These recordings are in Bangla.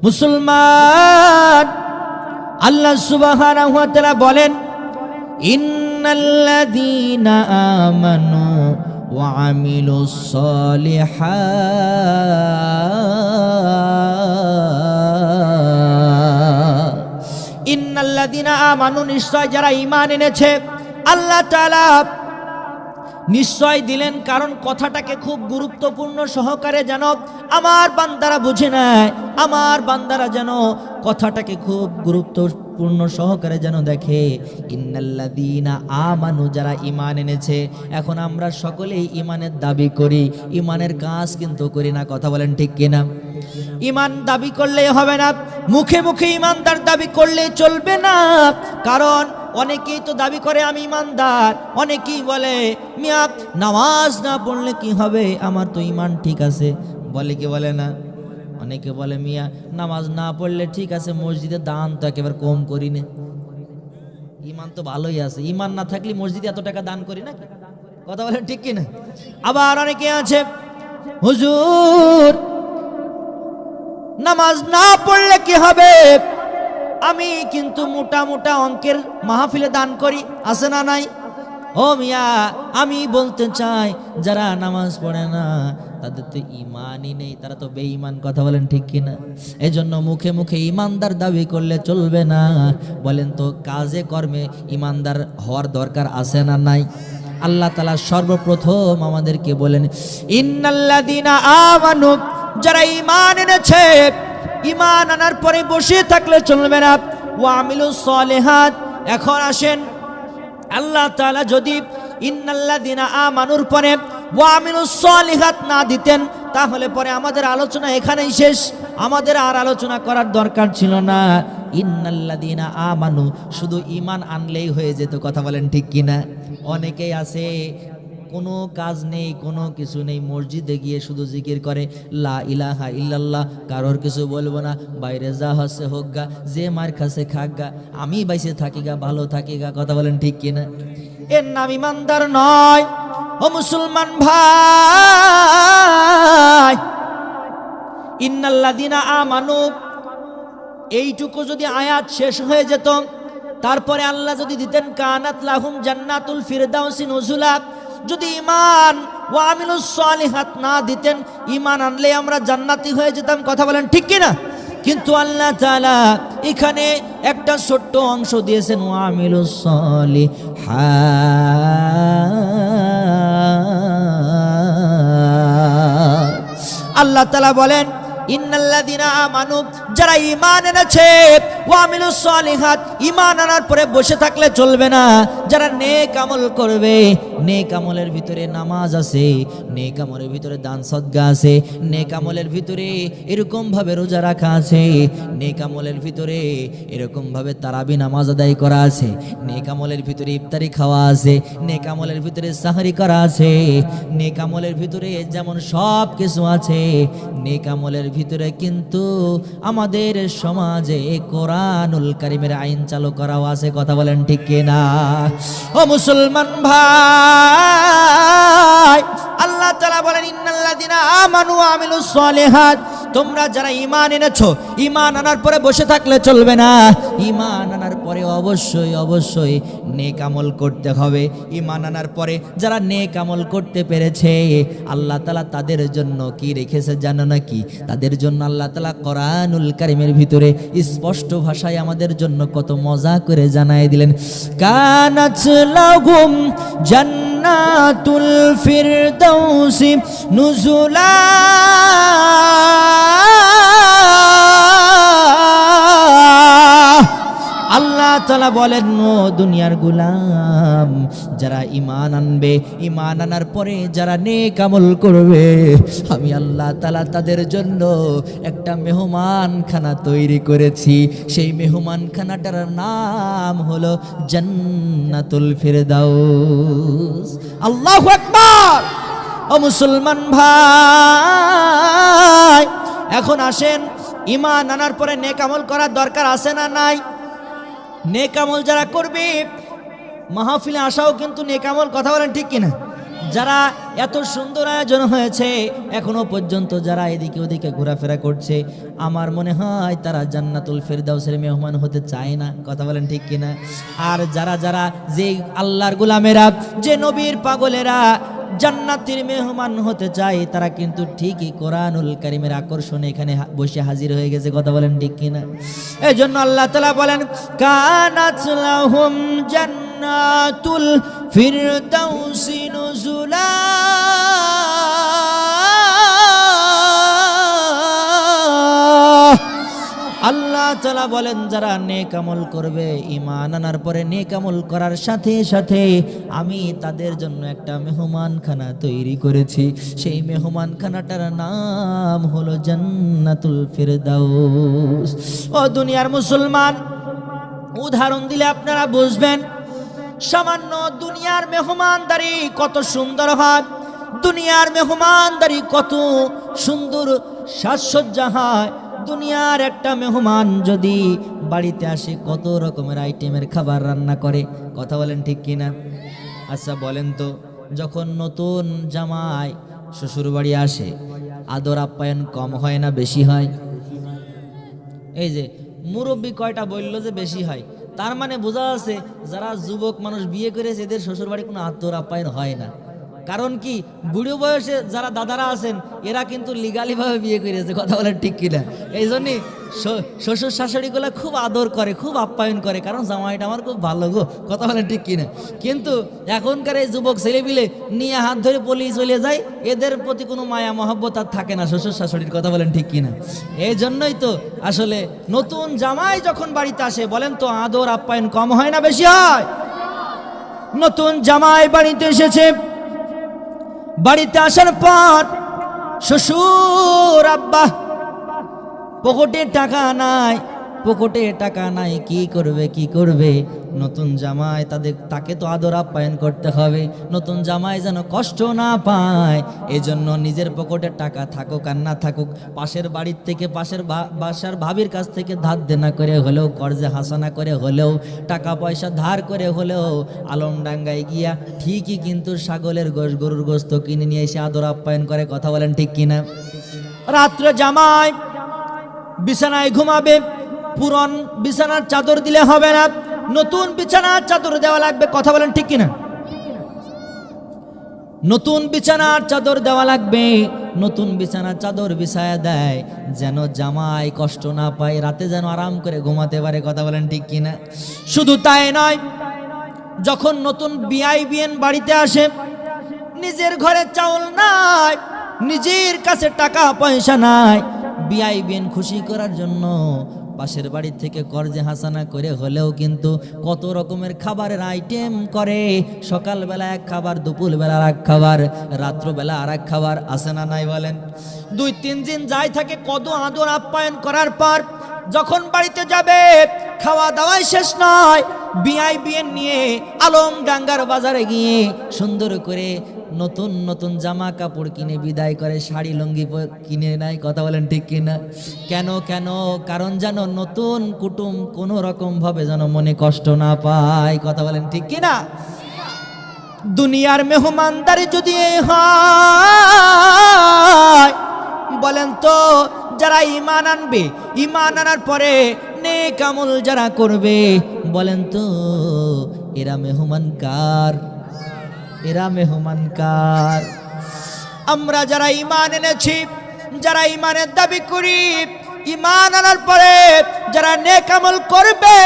মুসলমান, আল্লাহ সুবহানাহু ওয়া তাআলা বলেন, ইন্নাল্লাযীনা আমানু ওয়া আমিলুস সালিহাত, ইন্নাল্লাযীনা আমানু, নিশ্চয় যারা ঈমান এনেছে। আল্লাহ তাআলা নিশ্চয় দিলেন, কারণ কথাটাকে খুব গুরুত্বপূর্ণ সহকারে যেন আমার বান্দারা বুঝে নেয়, আমার বান্দারা যেন কথাটাকে খুব গুরুত্বপূর্ণ সহকারে যেন দেখে। ইন্নাল্লাযীনা আমানু, যারা ঈমান এনেছে। এখন আমরা সকলেই ঈমানের দাবি করি, ঈমানের কাজ কিন্তু করি না। কথা বলেন ঠিক কিনা? ঈমান দাবি করলেই হবে না, মুখে মুখে ঈমানদার দাবি করলে চলবে না। কারণ অনেকেই তো দাবি করে আমি ঈমানদার, অনেকেই বলে মিয়া নামাজ না পড়লে কি হবে, আমার তো ঈমান ঠিক আছে। বলে কি বলে না? অনেকে বলে মিয়া নামাজ না পড়লে ঠিক আছে, মসজিদে দান তো একেবারে কম করি না, ঈমান তো ভালোই আছে। ঈমান না থাকলে মসজিদে এত টাকা দান করি না। কথা বলেন ঠিক কিনা? আবার অনেকে আছে, হুজুর নামাজ না পড়লে কি হবে, আমি কিন্তু মোটা মোটা অঙ্কের মাহফিলে দান করি, আছে না নাই? ও মিয়া, আমি বলতে চাই যারা নামাজ পড়ে না তাদের তো ঈমানই নেই, তারা তো বেঈমান। কথা বলেন ঠিক কিনা? এজন্য মুখে মুখে ঈমানদার দাবি করলে চলবে না। বলেন তো কাজে কর্মে ঈমানদার হওয়ার দরকার আছে না নাই? আল্লাহ তাআলা সর্বপ্রথম আমাদেরকে বলেন, ইন্নাল্লাযীনা আমানু, যারা ঈমান এনেছে। ঈমান আনার পরে বসে থাকলে চলবে না। ওয়া আমিলুস সালিহাত, এখন আসেন আল্লাহ তাআলা যদি ইন্নাল্লাযীনা আমানুর পরে ওয়া আমিলুস সালিহাত না দিতেন, তাহলে পরে আমাদের আলোচনা এখানেই শেষ, আমাদের আর আলোচনা করার দরকার ছিল না। ইন্নাল্লাযীনা আমানু, শুধু ঈমান আনলেই হয়ে যেত। কথা বলেন ঠিক কিনা? অনেকেই আছে কোনো কাজ নেই, কোনো কিছু নেই, মসজিদে গিয়ে শুধু জিকির করে লা ইলাহা ইল্লাল্লাহ, কারোর কিছু বলবো না, বাইরে যা হচ্ছে হোক গা, যে মার খাচ্ছে খাক গা, আমি বাইসে থাকি গা, ভালো থাকি গা। কথা বলেন ঠিক কিনা? এর নাম ইমানদার নয়। ও মুসলমান ভাই, ইন্নাল্লাযীনা আমানু, এইটুকু যদি আয়াত শেষ হয়ে যেত, তারপরে আল্লাহ যদি দিতেন কানাত লাহুম জান্নাতুল ফিরদাউসি নুজুলা, যদি ঈমান ওয়া আমিলুস সালিহাত না দিতেন, ঈমান আনলে আমরা জান্নাতি হয়ে যেতাম। কথা বলেন ঠিক কিনা? কিন্তু আল্লাহ তাআলা এখানে একটা ছোট্ট অংশ দিয়েছেন, ওয়া আমিলুস সালিহাত। আল্লাহ তাআলা বলেন, ইন্নাল্লাযীনা আমানু, যারা ঈমান এনেছে। ওয়া আমিলুস সালিহাত, ঈমান আনার পরে বসে থাকলে চলবে না। যারা নেক আমল করবে, নেক আমলের ভিতরে নামাজ আছে, নেক আমলের ভিতরে দান সদকা আছে, নেক আমলের ভিতরে এরকম ভাবে রোজা রাখা আছে, নেক আমলের ভিতরে এরকম ভাবে তারাবি নামাজ আদায় করা আছে, নেক আমলের ভিতরে ইফতারি খাওয়া আছে, নেক আমলের ভিতরে সাহরি করা আছে, নেক আমলের ভিতরে যেমন সব কিছু আছে, নেক আমলের ভিতরে কিন্তু আমাদের সমাজে কোরআনুল কারীমের আইন চালু করাও আছে। কথা বলেন ঠিক কিনা? ও মুসলমান ভাই, আল্লাহ তাআলা বলেন, ইন্নাল্লাযীনা আমানু ওয়া আমিলুস সালিহাত, তোমরা যারা ঈমান এনেছো, ঈমান আনার পরে বসে থাকলে চলবে না। ঈমান আনার পরে অবশ্যই অবশ্যই নেক আমল করতে হবে। ঈমান আনার পরে যারা নেক আমল করতে পেরেছে, আল্লাহ তাআলা তাদের জন্য কি রেখেছে জানো নাকি? তাদের জন্য আল্লাহ তাআলা কোরআনুল কারীমের ভিতরে স্পষ্ট ভাষায় আমাদের জন্য কত মজা করে জানায় দিলেন, কানাত লাহুম জান্নাতুল ফিরদাউসি নুজুলা। আল্লাহ তাআলা বলেন, ও দুনিয়ার গোলাম, যারা ঈমান আনবে, ঈমান আনার পরে যারা নেক আমল করবে, আমি আল্লাহ তাআলা তাদের জন্য একটা মেহমানখানা তৈরি করেছি। সেই মেহমানখানাটার নাম হলো জান্নাতুল ফিরদাউস। আল্লাহু আকবার। ও মুসলমান ভাই, এখন আসেন, ঈমান আনার পরে নেক আমল করার দরকার আছে না নাই? নেক আমল যারা করবে, মাহফিলে আসাও কিন্তু নেক আমল। কথা বলেন ঠিক কিনা? যারা এত সুন্দর আয়োজন হয়েছে এখনো পর্যন্ত যারা এদিকে ওদিকে ঘোরাফেরা করছে, আমার মনে হয় তারা জান্নাতুল ফেরদাউসের মেহমান হতে চায় না। কথা বলেন ঠিক কিনা? আর যারা যারা যে আল্লাহর গোলামেরা, যে নবীর পাগলেরা জান্নাতের মেহমান হতে চায়, তারা কিন্তু ঠিকই কোরআনুল কারীমের আকর্ষণে এখানে বসে হাজির হয়ে গেছে। কথা বলেন ঠিক কিনা? এই জন্য আল্লাহ তাআলা বলেন, কানাত লাহুম জান্নাতুল ফিরদাউসি নুজুলা। আল্লাহ তাআলা বলেন, যারা নেক আমল করবে, ঈমান আনার পরে নেক আমল করার সাথে সাথে আমি তাদের জন্য একটা মেহমানখানা তৈরি করেছি। সেই মেহমানখানাটার নাম হলো জান্নাতুল ফিরদাউস। ও দুনিয়ার মুসলমান, উদাহরণ দিলে আপনারা বুঝবেন। সামান্য দুনিয়ার মেহমানদারি কত সুন্দর হয়, দুনিয়ার মেহমানদারি কত সুন্দর সাজসজ্জা হয়। দুনিয়ার একটা মেহমান যদি বাড়িতে আসে, কত রকমের আইটেমের খাবার রান্না করে। কথা বলেন ঠিক কিনা? আচ্ছা বলেন তো, যখন নতুন জামাই শ্বশুর বাড়ি আসে, আদর আপ্যায়ন কম হয় না বেশি হয়? এই যে মুরব্বী কয়টা বললো যে বেশি হয়, তার মানে বোঝা আছে যারা যুবক মানুষ বিয়ে করেছে এদের শ্বশুর বাড়ি কোনো আদর আপ্যায়ন হয় না। কারণ কি, বুড়ো বয়সে যারা দাদারা আছেন এরা কিন্তু লিগালি ভাবে বিয়ে করেছে। কথা বলেন ঠিক কিনা? এই জন্যই শ্বশুর শাশুড়িগুলো খুব আদর করে, খুব আপ্যায়ন করে, কারণ জামাইটা আমার খুব ভালো গো। কথা বলেন ঠিক কিনা? কিন্তু এখনকার এই যুবক ছেলেপিলে নিয়ে হাত ধরে পলিয়ে চলে যায়, এদের প্রতি কোনো মায়া মহব্বত আর থাকে না শ্বশুর শাশুড়ির। কথা বলেন ঠিক কিনা? এই জন্যই তো আসলে নতুন জামাই যখন বাড়িতে আসে, বলেন তো আদর আপ্যায়ন কম হয় না বেশি হয়? নতুন জামাই বাড়িতে এসেছে, বাড়িতে আসার পর শ্বশুর আব্বা পকেটে টাকা নাই, পকেটে টাকা নাই, কি করবে কি করবে? নতুন জামাই তাকে তো আদর আপ্যায়ন করতে হবে, নতুন জামাই যেন কষ্ট না পায়। এই জন্য নিজের পকেটে টাকা থাকুক আর না থাকুক, পাশের বাড়ির থেকে, পাশের বাসার ভাবির কাছ থেকে ধার দেনা করে হলেও, কর্জে হাসানা করে হলেও, টাকা পয়সা ধার করে হলেও আলমডাঙ্গায় গিয়া ঠিকই কিন্তু ছাগলের গোশত, গরুর গোশত কিনে নিয়ে এসে আদর আপ্যায়ন করে। কথা বলেন ঠিক কিনা? রাত্রে জামাই বিছানায় ঘুমাবে, পুরন বিছানার চাদর দিলে হবে না, নতুন বিছানার চাদর দেওয়া লাগবে। কথা বলেন ঠিক কিনা? নতুন বিছানার চাদর দেওয়া লাগবে, নতুন বিছানার চাদর বিছায়া দেয় যেন জামাই কষ্ট না পায়, রাতে যেন আরাম করে ঘুমাতে পারে। কথা বলেন ঠিক কিনা? শুধু তাই নয়, যখন নতুন বিআইবিএন বাড়িতে আসে, নিজের ঘরে চাউল নাই, নিজের কাছে টাকা পয়সা নাই, বিআইবিএন খুশি করার জন্য পাশের বাড়ি থেকে কর্জে হাসানা করে হলেও কিন্তু কত রকমের খাবারের আইটেম করে। সকালবেলা এক খাবার, দুপুরবেলা আর এক খাবার, রাত্রবেলা আর এক খাবার। আছে না নাই বলেন? 2-3 দিন যাই থাকে, কত আদর আপ্যায়ন করার পর যখন বাড়িতে যাবে, খাওয়া দাওয়াই শেষ নয়, বিআইবিএন নিয়ে আলমডাঙ্গার বাজারে গিয়ে সুন্দর করে নতুন নতুন জামা কাপড় কিনে বিদায় করে, শাড়ি লুঙ্গি কিনে নেয়। কথা বলেন ঠিক কিনা? কেন কেন? কারণ যেন নতুন কুটুম কোনো রকম ভাবে যেন মনে কষ্ট না পায়। কথা বলেন ঠিক কিনা? দুনিয়ার মেহমানদারি যদি হয়, বলেন তো যারা ঈমান আনবে, ঈমান আনার পরে নেক আমল যারা করবে, বলেন তো এরা মেহমান কার? এরা মেহমান কার? আমরা যারা ঈমান এনেছি, যারা ঈমানের দাবি করি, ঈমান আনার পরে যারা নেক আমল করবে,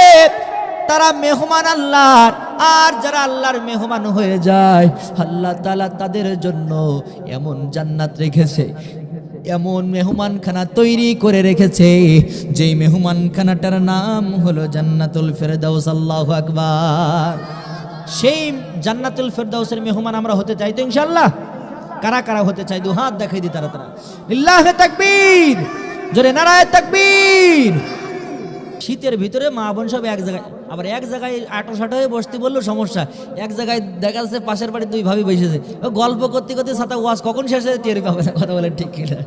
তারা মেহমান আল্লাহর। আর যারা আল্লাহর মেহমান হয়ে যায়, আল্লাহ তাআলা তাদের জন্য এমন জান্নাত রেখেছে, এমন মেহমানখানা তৈরি করে রেখেছে, যেই মেহমানখানাটার নাম হলো জান্নাতুল ফেরদাউস। আল্লাহু আকবার। সেই জান্নাতুল ফেরদাউসের মেহমান আমরা হতে চাই তো ইনশাআল্লাহ? কারা কারা হতে চাই? দু হাত দেখাই দি তারা। লিল্লাহি তাকবীর, জোরে নারায়ে তাকবীর। শীতের ভিতরে মা বোন সব এক জায়গায়, আবার এক জায়গায় আটো সাটো হয়ে বসতে বললো সমস্যা। এক জায়গায় দেখা যাচ্ছে পাশের বাড়ির 2 ভাবি বসেছে, গল্প করতে করতে সাথে ওয়াজ কখন শেষ হয়ে টের পাবে না। কথা বলে ঠিক কিনা?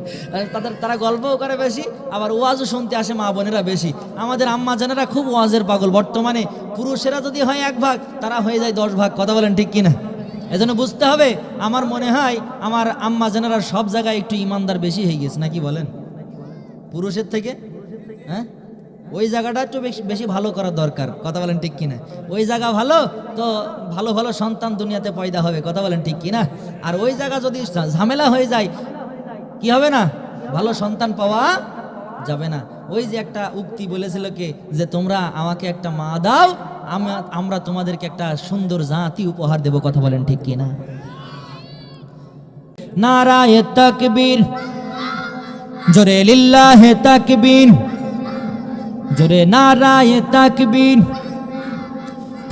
তারা গল্পও করে বেশি, আবার ওয়াজও শুনতে আসে মা বোনেরা বেশি। আমাদের আম্মা জানেরা খুব ওয়াজের পাগল। বর্তমানে পুরুষেরা যদি হয় 1 ভাগ, তারা হয়ে যায় 10 ভাগ। কথা বলেন ঠিক কিনা? এজন্য বুঝতে হবে, আমার মনে হয় আমার আম্মা জানেরা সব জায়গায় একটু ইমানদার বেশি হয়ে গেছে, নাকি বলেন? পুরুষের থেকে, হ্যাঁ, ওই জায়গাটা একটু বেশি বেশি ভালো করা দরকার, কথা বলেন ঠিক কিনা? ওই জায়গা ভালো তো ভালো ভালো সন্তান দুনিয়াতে পয়দা হবে, কথা বলেন ঠিক কিনা? আর ওই জায়গা যদি ঝামেলা হয়ে যায়, কি হবে না, ভালো সন্তান পাওয়া যাবে না। ওই যে একটা উক্তি বলেছিল কে, যে তোমরা আমাকে একটা মা দাও, আমরা তোমাদেরকে একটা সুন্দর জাতি উপহার দেব, কথা বলেন ঠিক কিনা? নারায়ে তাকবীর, জোরে লিল্লাহে তাকবীর, জোরে নারায়ে তাকবীর।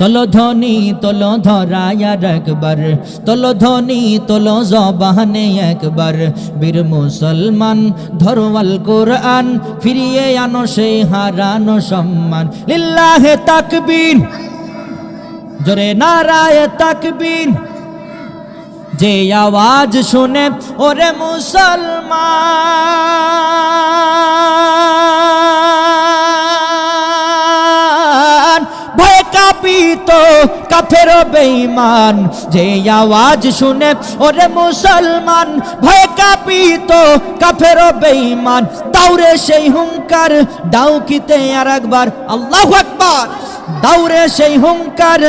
তোলো ধ্বনি তোলো ধরায়ার একবার, তোলো ধ্বনি তোলো জবানে একবার, বীর মুসলমান ধরো আল কোরআন, ফিরিয়ে আনো সেই হারানো সম্মান। লিল্লাহে তাকবীর, জোরে নারায়ে তাকবীর। যে আওয়াজ শুনে ওরে মুসলমান, ভয় কাঁপিত কাফের বেঈমান। যে আওয়াজ শুনে ওরে মুসলমান, ভয় কাঁপিত কাফের বেঈমান। দাউরে সেই হুঙ্কার, ডাউকিতে আর একবার আল্লাহু আকবার। দাউরে সেই হুঙ্কার,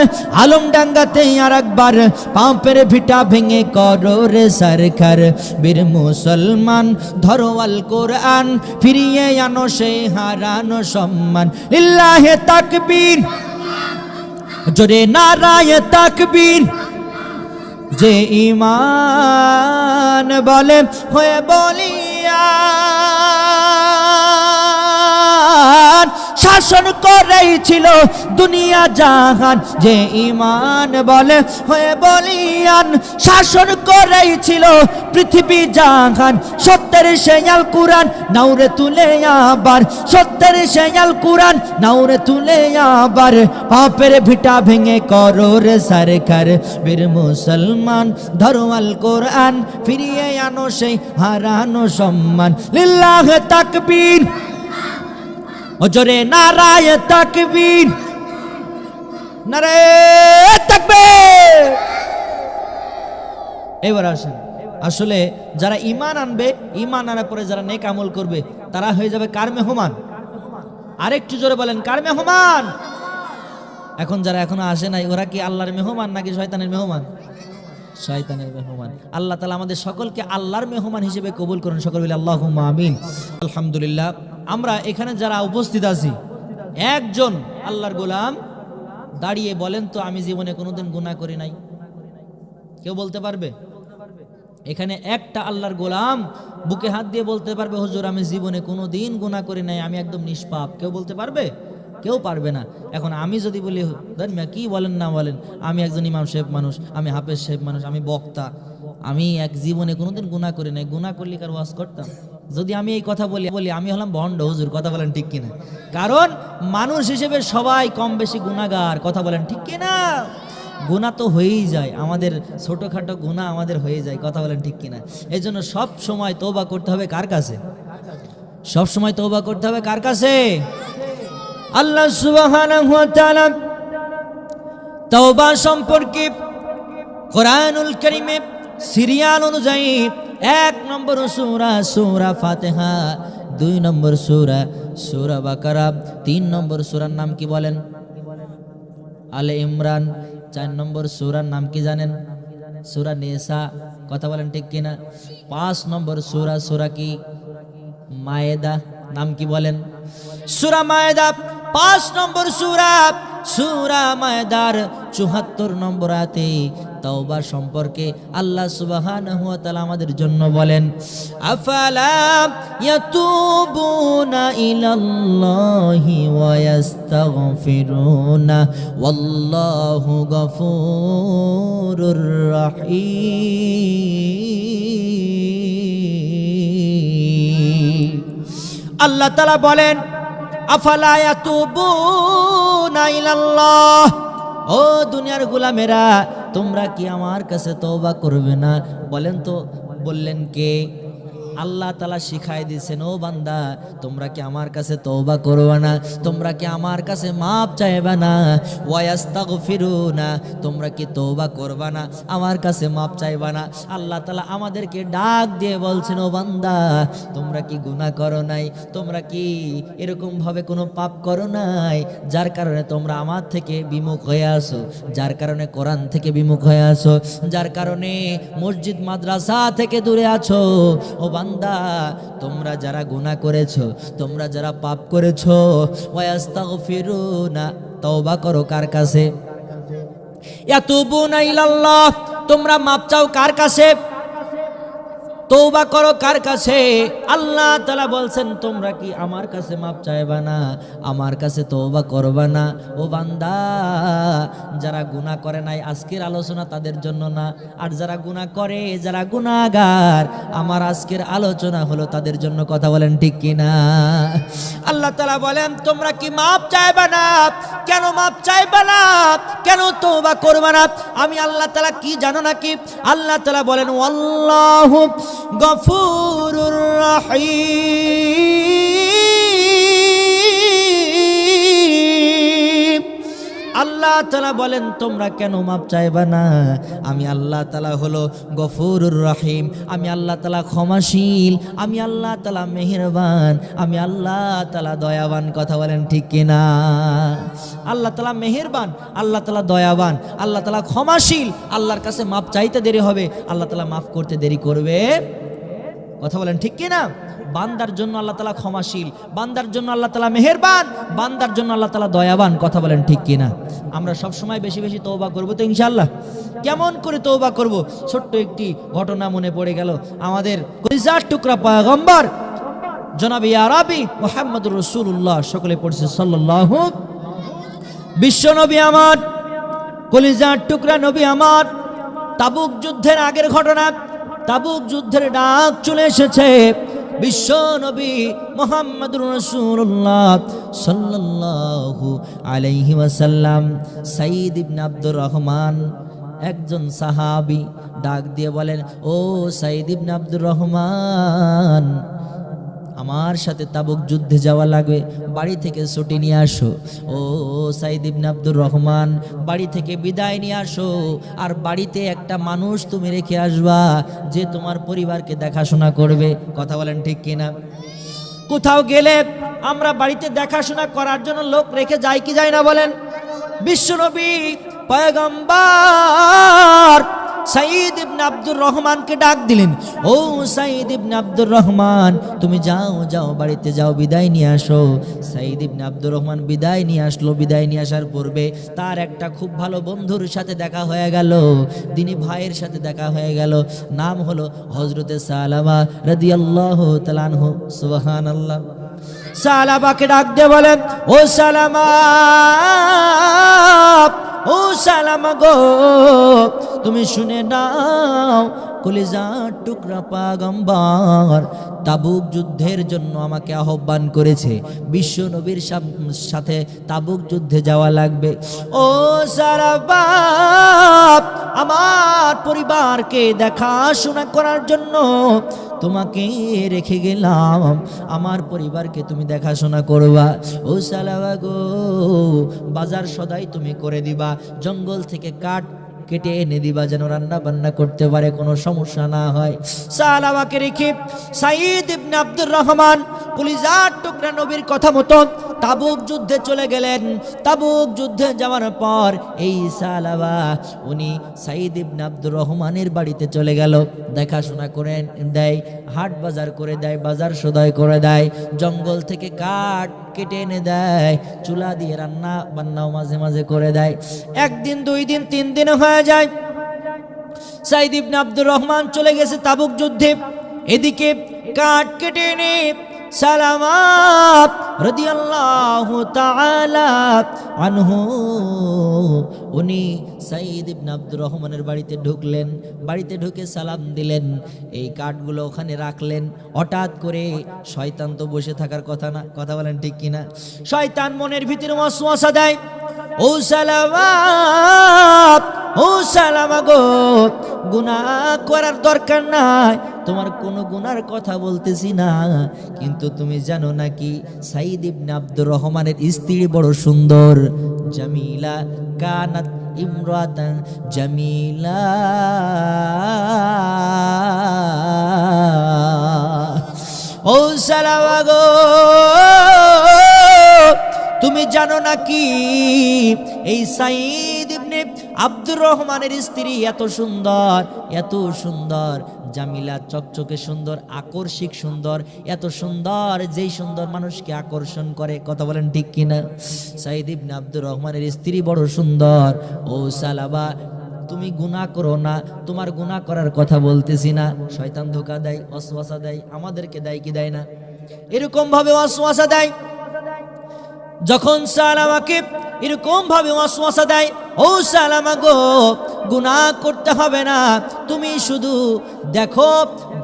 আলমডাঙ্গাতে আর একবার। পাপের ভিটা ভেঙে করো রে সরকার, বীর মুসলমান ধরো আল কোরআন, ফিরিয়ে আনো সেই হারানো সম্মান। লিল্লাহে তাকবীর, জোরে নারায়ে তাকবীর। যে ঈমান বলে হয়ে বলিয়ান, শাসন করেছিল দুনিয়া জাহান। যে ঈমান বলে হয়ে বলিয়ান, শাসন করেছিল পৃথিবী জাহান। সত্যের সেই আল কুরআন নাউরে তুলে আবার, সত্যের সেই আল কুরআন নাউরে তুলে আবার। পাপের ভিটা ভেঙে করো রে সরকার, বীর মুসলমান ধরো আল কোরআন, ফিরিয়ে আনো সেই হারানো সম্মান। লিল্লাহে তাকবীর, জোরে নারায়ে তাকবীর, নারায়ে তাকবীর। এবার আসেন, আসলে যারা ঈমান আনবে, ঈমান আনার পরে যারা নেক আমল করবে, তারা হয়ে যাবে কার মেহমান? আরেকটু জোরে বলেন, কার মেহমান? এখন যারা এখনো আসে নাই, ওরা কি আল্লাহর মেহমান নাকি শয়তানের মেহমান? শয়তানের মেহমান। আল্লাহ তাআলা আমাদের সকলকে আল্লাহর মেহমান হিসেবে কবুল করুন, সকল বলি আল্লাহুম্মা আমিন। আলহামদুলিল্লাহ, আমরা এখানে যারা উপস্থিত আছি, একজন আল্লাহর গোলাম দাঁড়িয়ে বলেন তো, আমি জীবনে কোনোদিন গুনাহ করি নাই? কেউ বলতে পারবে? এখানে একটা আল্লাহর গোলাম বুকে হাত দিয়ে বলতে পারবে, হুজুর আমি জীবনে কোনোদিন গুনাহ করি নাই, আমি একদম নিষ্পাপ? কেউ বলতে পারবে? কেউ পারবে না। এখন আমি যদি বলি, কি বলেন না বলেন, আমি একজন ইমাম সাহেব মানুষ, আমি হাফেজ সাহেব মানুষ, আমি বক্তা, আমি এক জীবনে কোনোদিন গুনাহ করি নাই, গুনাহ করলে কার ওয়াজ করতাম? যদি আমি এই কথা বলি, আমি হলাম ভণ্ড হুজুর, কথা বলেন ঠিক কিনা? কারণ মানুষ হিসেবে সবাই কম বেশি গুনাহগার, কথা বলেন ঠিক কিনা? গুনাহ তো হয়েই যায়, আমাদের ছোটখাটো গুনাহ আমাদের হয়ে যায়, কথা বলেন ঠিক কিনা? এই জন্য সব সময় তওবা করতে হবে কার কাছে? সব সময় তওবা করতে হবে কার কাছে? আল্লাহ সুবহানাহু ওয়া তাআলা তওবা সম্পর্কে কোরআনুল কারীমে সিরিয়াল অনুযায়ী 1 নম্বর সূরা সূরা ফাতিহা, 2 নম্বর সূরা সূরা বাকারা, 3 নম্বর সূরার নাম কি বলেন? আলে ইমরান। 4 নম্বর সূরার নাম কি জানেন? সূরা নিসা, কথা বলেন ঠিক কিনা? 5 নম্বর সূরা সূরা কি? মায়েদা, নাম কি বলেন? সূরা মায়েদা। 5 নম্বর সূরা সূরা মায়েদার 74 নম্বর আয়াতে তওবা সম্পর্কে আল্লাহ সুবহানাহু ওয়া তাআলা আমাদের জন্য বলেন, আফালা ইয়াতুবুনা ইলাল্লাহি ওয়া ইস্তাগফিরুনা ওয়াল্লাহু গফুরুর রহিম। আল্লাহ তাআলা বলেন, আফালা ইয়াতুবুনা ইলাল্লাহ, ও দুনিয়ার গোলামেরা, তোমরা কি আমার কাছে তওবা করবে না? বলেন তো, বললেন কে? আল্লাহ তাআলা শিখাই দিয়েছেন, ও বান্দা তোমরা কি আমার কাছে তওবা করবে না, তোমরা কি আমার কাছে মাপ চাইবে না, ওয়াস্তাগফিরুনা, তোমরা কি তওবা করবে না, আমার কাছে মাপ চাইবে না। আল্লাহ তাআলা আমাদেরকে ডাক দিয়ে বলছেন, ও বান্দা তোমরা কি গুনাহ করো নাই, তোমরা কি এরকম ভাবে কোনো পাপ করো নাই যার কারণে তোমরা আমার থেকে বিমুখ হয়ে আসো, যার কারণে কোরআন থেকে বিমুখ হয়ে আসো, যার কারণে মসজিদ মাদ্রাসা থেকে দূরে আছো। ও বান্দা তোমরা যারা গুনাহ করেছো, তোমরা যারা পাপ করেছো, ওয়াস্তাগফিরুনা, তওবা করো কার কাছে, ইয়াতুবুনা ইলাল্লাহ, তোমরা মাপ চাও কার কাছে, তওবা করো কার কাছে। আল্লাহ তাআলা বলছেন তোমরা কি আমার কাছে মাপ চাইবা না, আমার কাছে তওবা করবা না। ও বান্দা যারা গুনাহ করে নাই, আজকের আলোচনা তাদের জন্য না, আর যারা গুনাহ করে, যারা গুনাহগার, আমার আজকের আলোচনা হলো তাদের জন্য। কথা বলেন ঠিক কিনা? আল্লাহ তাআলা বলেন তোমরা কি মাপ চাইবা না, কেন মাপ চাইবা না, কেন তওবা করবা না? আমি আল্লাহ তাআলা কি জানো নাকি? আল্লাহ তাআলা বলেন আল্লাহু গফুরুর রহিম। আল্লাহ তাআলা বলেন তোমরা কেন মাপ চাইবা না? আমি আল্লাহ তাআলা হলো গফুরুর রহিম, আমি আল্লাহ তাআলা ক্ষমাশীল, আমি আল্লাহ তাআলা মেহেরবান, আমি আল্লাহ তাআলা দয়াবান। কথা বলেন ঠিক কিনা? আল্লাহ তাআলা মেহেরবান, আল্লাহ তাআলা দয়াবান, আল্লাহ তাআলা ক্ষমাশীল। আল্লাহর কাছে মাপ চাইতে দেরি হবে, আল্লাহ তাআলা মাফ করতে দেরি করবে। কথা বলেন ঠিক কিনা? বান্দার জন্য আল্লাহ তাআলা ক্ষমাশীল, বান্দার জন্য আল্লাহ তাআলা মেহেরবান, বান্দার জন্য আল্লাহ তাআলা দয়াবান। কথা বলেন ঠিক কিনা? আমরা সব সময় বেশি বেশি তওবা করব তো ইনশাআল্লাহ। কেমন করে তওবা করব? ছোট্ট একটি ঘটনা মনে পড়ে গেল। আমাদের কলিজার টুকরা পয়গম্বর জনাবে আরবি মুহাম্মদুর রাসূলুল্লাহ, সকলে পড়ছে সাল্লাল্লাহু, বিশ্ব নবী আমার, কলিজার টুকরা নবী আমার। তাবুক যুদ্ধের আগের ঘটনা, তাবুক যুদ্ধের ডাক চলে এসেছে। বিশ্ব নবী মুহাম্মদুর রাসূলুল্লাহ সাল্লাল্লাহু আলাইহি ওয়াসাল্লাম, সাঈদ ইবনে আব্দুর রহমান, একজন সাহাবী, ডাক দিয়ে বলেন, ও সাঈদ ইবনে আব্দুর রহমান, আমার সাথে তাবুক যুদ্ধে যাওয়া লাগবে, বাড়ি থেকে ছুটি নিয়ে আসো। ও সাঈদ ইবনে আব্দুর রহমান, বাড়ি থেকে বিদায় নিয়ে আসো, আর বাড়িতে একটা মানুষ তুমি রেখে আসবা যে তোমার পরিবারকে দেখাশোনা করবে। কথা বলেন ঠিক কিনা? কোথাও গেলে আমরা বাড়িতে দেখাশোনা করার জন্য লোক রেখে যাই কি যাই না বলেন? বিশ্বনবী পয়গম্বর সাঈদ ইবনে আব্দুর রহমানকে ডাক দিলেন, ও সাঈদ ইবনে আব্দুর রহমান, তুমি যাও যাও বাড়িতে যাও, বিদায় নিয়ে আসো। সাঈদ ইবনে আব্দুর রহমান বিদায় নিয়ে আসলো। বিদায় নিয়ে আসার পূর্বে তার একটা খুব ভালো বন্ধুর সাথে দেখা হয়ে গেল, দিনী ভাইয়ের সাথে দেখা হয়ে গেল, নাম হলো হযরতে সালামা রাদিয়াল্লাহু তাআলা আনহু। সুবহানাল্লাহ। সালামাকে ডাক দিয়ে বলেন, ও সালামা, ও সালামা গো, তুমি শুনে নাও, কলিজার টুকরা পয়গম্বর তাবুক যুদ্ধের জন্য আমাকে আহ্বান করেছে, বিশ্ব নবীর সাথে তাবুক যুদ্ধে যাওয়া লাগবে। ও সালামা, আমার পরিবারকে দেখাশোনা করার জন্য তোমাকে রেখে গেলাম, আমার পরিবারকে তুমি দেখাশোনা করবা। ও সালামা গো, বাজার সদাই তুমি করে দিবা, জঙ্গল থেকে কাঠ কেটে এনে দিবা যেন রান্না বান্না করতে পারে, কোনো সমস্যা না হয়। সালামাকে রেখে সাঈদ ইবনে আব্দুর রহমান কলিজার টুকরা নবীর কথা মতো তাবুক যুদ্ধে চলে গেলেন। তাবুক যুদ্ধে যাওয়ার পর এই সালামা উনি সাঈদ ইবনে আব্দুর রহমানের বাড়িতে চলে গেল, দেখাশোনা করে দেয়, হাট বাজার করে দেয়, বাজার সদাই করে দেয়, জঙ্গল থেকে কাঠ কেটে এনে দেয়, চুলা দিয়ে রান্না বান্নাও মাঝে মাঝে করে দেয়। একদিন, দুই দিন, তিন দিন হয়ে যায়। সাঈদ ইবনে আব্দুর রহমান চলে গেছে তাবুক যুদ্ধে, এদিকে কাঠ কেটে এনে সালামা রাদিয়াল্লাহু তাআলা আনহু উনি সাঈদ ইবনে আব্দুর রহমানের বাড়িতে ঢুকলেন। বাড়িতে ঢুকে সালাম দিলেন, এই কাঠগুলো ওখানে রাখলেন। হঠাৎ করে শয়তান তো বসে থাকার কথা না, কথা বলেন ঠিক কিনা? শয়তান মনের ভিতরে ওয়াসওয়াসা দেয়, ও সালামা, ও সালামা গো, গুনাহ করার দরকার নাই, তোমার কোনো গুনার কথা বলতেছি না, কিন্তু তুমি জানো নাকি সাইদ ইবনে আব্দুর রহমানের স্ত্রী বড় সুন্দর, জামিলা কানাত ইমরাতান জামিলা। ও সালামা গো, তুমি জানো নাকি এই সাইদ ইবনে আব্দুর রহমানের স্ত্রী এত সুন্দর, এত সুন্দর, জামিলা চকচকে সুন্দর, আকর্ষিক সুন্দর, এত সুন্দর যেই সুন্দর মানুষকে আকর্ষণ করে। কথা বলেন ঠিক কিনা? সাইদ ইবনে আব্দুর রহমানের স্ত্রী বড় সুন্দর। ও সালাবা, তুমি গুনাহ করো না, তোমার গুনাহ করার কথা বলতেছি না। শয়তান ধোঁকা দেয়, ওয়াসওয়াসা দেয়, আমাদেরকে দেয় কি দেয় না? এরকম ভাবে ওয়াসওয়াসা দেয়। যখন সালামাকে এরকম ভাবে ওয়াসওয়াসা দেয়, ও সালামা গো, গুনাহ করতে হবে না, তুমি শুধু দেখো,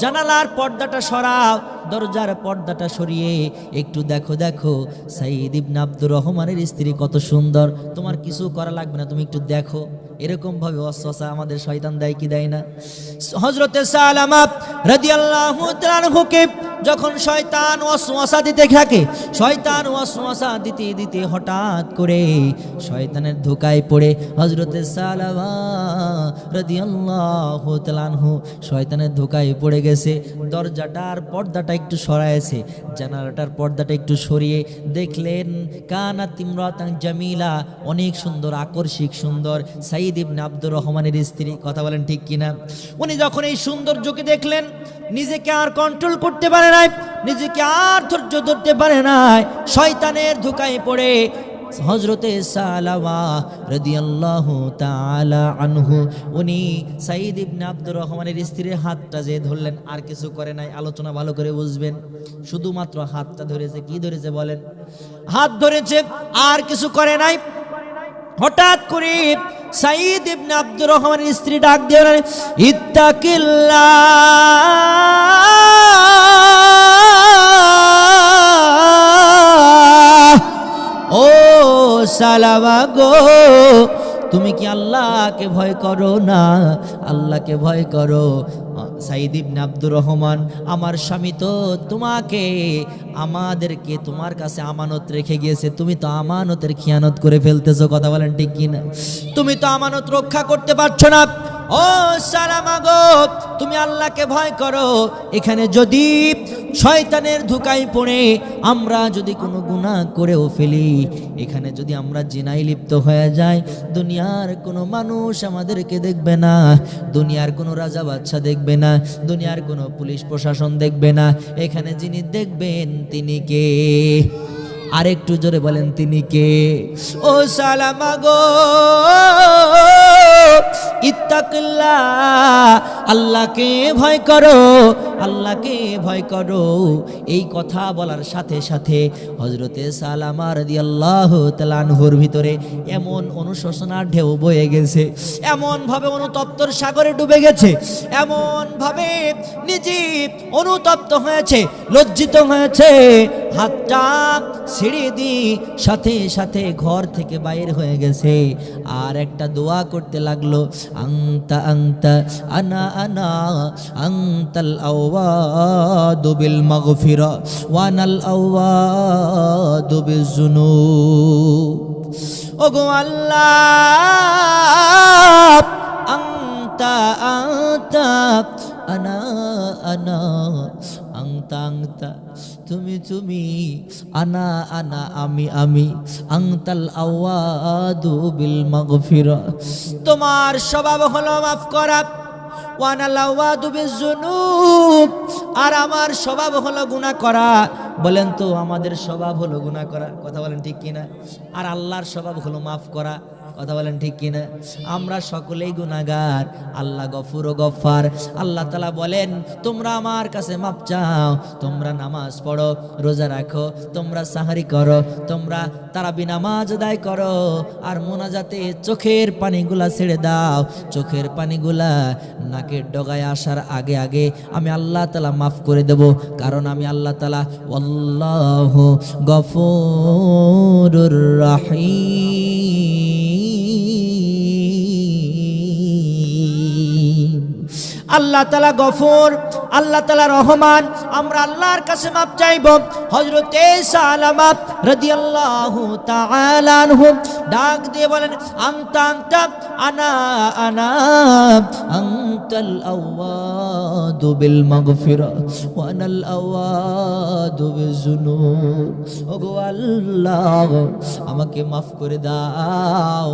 জানালার পর্দাটা সরাও, দরজার পর্দাটা সরিয়ে একটু দেখো, দেখো সাইদ ইবনে আব্দুর রহমানের স্ত্রী কত সুন্দর, তোমার কিছু করা লাগবে না, তুমি একটু দেখো। এরকম ভাবে ওয়াসওয়াসা আমাদের শয়তান দেয় কি দেয় না? হযরতে সালামা রাদিয়াল্লাহু তাআলা আনহুকে যখন শয়তান ওয়াসওয়াসা দিতে থাকে, শয়তান ওয়াসওয়াসা দিতে দিতে হঠাৎ করে শয়তানের ধোঁকায় পড়ে হযরতে সালামা রাদিয়াল্লাহু তাআলা আনহু শয়তানের ধোঁকায় পড়ে গেছে। দরজাটার পর্দাটা একটু সরায়েছে, জানালাটার পর্দাটা একটু সরিয়ে দেখলেন কানাত ইমরাতান জামিলা, অনেক সুন্দর, আকর্ষিক সুন্দর সাইদ ইবনে আব্দুর রহমানের স্ত্রী। কথা বলেন ঠিক কিনা? উনি যখন এই সৌন্দর্যকে দেখলেন, নিজেকে আর কন্ট্রোল করতে পারে নাই, নিজেকে আর ধৈর্য ধরতে পারে নাই, শয়তানের ধোঁকায় পড়ে হযরতে সালামা রাদিয়াল্লাহু তাআলা আনহু উনি সাইদ ইবনে আব্দুর রহমানের স্ত্রীর হাতটা যে ধরলেন, আর কিছু করে নাই। আলোচনা ভালো করে বুঝবেন, শুধুমাত্র হাতটা ধরেছে। কি ধরেছে বলেন? হাত ধরেছে, আর কিছু করে নাই। হঠাৎ করে সাইদ ইবনে আব্দুর রহমানের স্ত্রী ডাক দিয়ে বলেন, ইত্তাকিল্লাহ, ও সালামা গো, তুমি কি আল্লাহকে ভয় করো না? আল্লাহকে ভয় করো। সাইদ ইবনে আব্দুর রহমান, আমার স্বামী তো তোমাকে, আমাদেরকে তোমার কাছে আমানত রেখে গিয়েছে, তুমি তো আমানতের খিয়ানত করে ফেলতেছো। কথা বলেন ঠিক কিনা? তুমি তো আমানত রক্ষা করতে পারছো না। ও সালামা গো, তুমি আল্লাহকে ভয় করো। এখানে যদি শয়তানের ধোঁকায় পড়ে আমরা যদি কোনো গুনাহ করেও ফেলি, এখানে যদি আমরা জিনায় লিপ্ত হয়ে যাই, দুনিয়ার কোনো মানুষ আমাদেরকে দেখবে না, দুনিয়ার কোনো রাজা বাদশা দেখবে না, দুনিয়ার কোনো পুলিশ প্রশাসন দেখবে না। এখানে যিনি দেখবেন তিনি কে? আরেকটু জোরে বলেন, তিনি কে? ও সালামা গো, ইত্তাকিল্লাহ, আল্লাহকে ভয় করো, আল্লাহকে ভয় করো। এই কথা বলার সাথে সাথে হযরতে সালামা রাদিয়াল্লাহু তাআলা আনহুর ভিতরে এমন অনুশোচনার ঢেউ বয়ে গেছে, এমন ভাবে অনুতপ্তর সাগরে ডুবে গেছে, এমন ভাবে নিজে অনুতপ্ত হয়েছে, লজ্জিত হয়েছে। হাতটা ছেড়ে দিয়ে সাথে সাথে ঘর থেকে বাইর হয়ে গেছে, আর একটা দোয়া করতে লাগলো, আনতা আনতা আনা আনা আনতাল আওয়াদু বিল মাগফিরা ওয়ানাল আওয়াদু বিযুনুব। ওগো আল্লাহ, আনতা আনতা আনা আনা আনতা আনতা, তুমি তুমি, আনা আনা আমি আমি, আনতাল আওয়াদু বিল মাগফিরা, তোমার স্বভাব হলো মাফ করা, ওয়ানাল আওয়াদু বিযুনুব, আর আমার স্বভাব হলো গুনাহ করা। বলেন তো, আমাদের স্বভাব হলো গুনাহ করা। কথা বলেন ঠিক কিনা? আর আল্লাহর স্বভাব হলো মাফ করা। কথা বলেন ঠিক কিনা? আমরা সকলেই গুনাহগার, আল্লাহ গফুর ও গফফার। আল্লাহ তাআলা বলেন, তোমরা আমার কাছে মাপ চাও, তোমরা নামাজ পড়ো, রোজা রাখো, তোমরা সাহারি করো, তোমরা তারাবি নামাজ আদায় করো, আর মোনাজাতে চোখের পানিগুলা ছেড়ে দাও। চোখের পানিগুলা নাকের ডগায় আসার আগে আগে আমি আল্লাহ তাআলা মাফ করে দেব, কারণ আমি আল্লাহ তাআলা আল্লাহু গফুরুর রহিম। আল্লাহ তাআলা গফুর, আল্লাহ তাআলা রহমান, আমরা আল্লাহর কাছে মাপ চাইব। হযরতে সালামা রাদিয়াল্লাহু তাআলা আনহু ডাক দিয়ে বলেন, আনতা আনতা আনা আনা আনতাল আওয়াদু বিল মাগফিরা ওয়া আনাল আওয়াদু বিযুনুব। ওগো আল্লাহ, আমাকে মাফ করে দাও,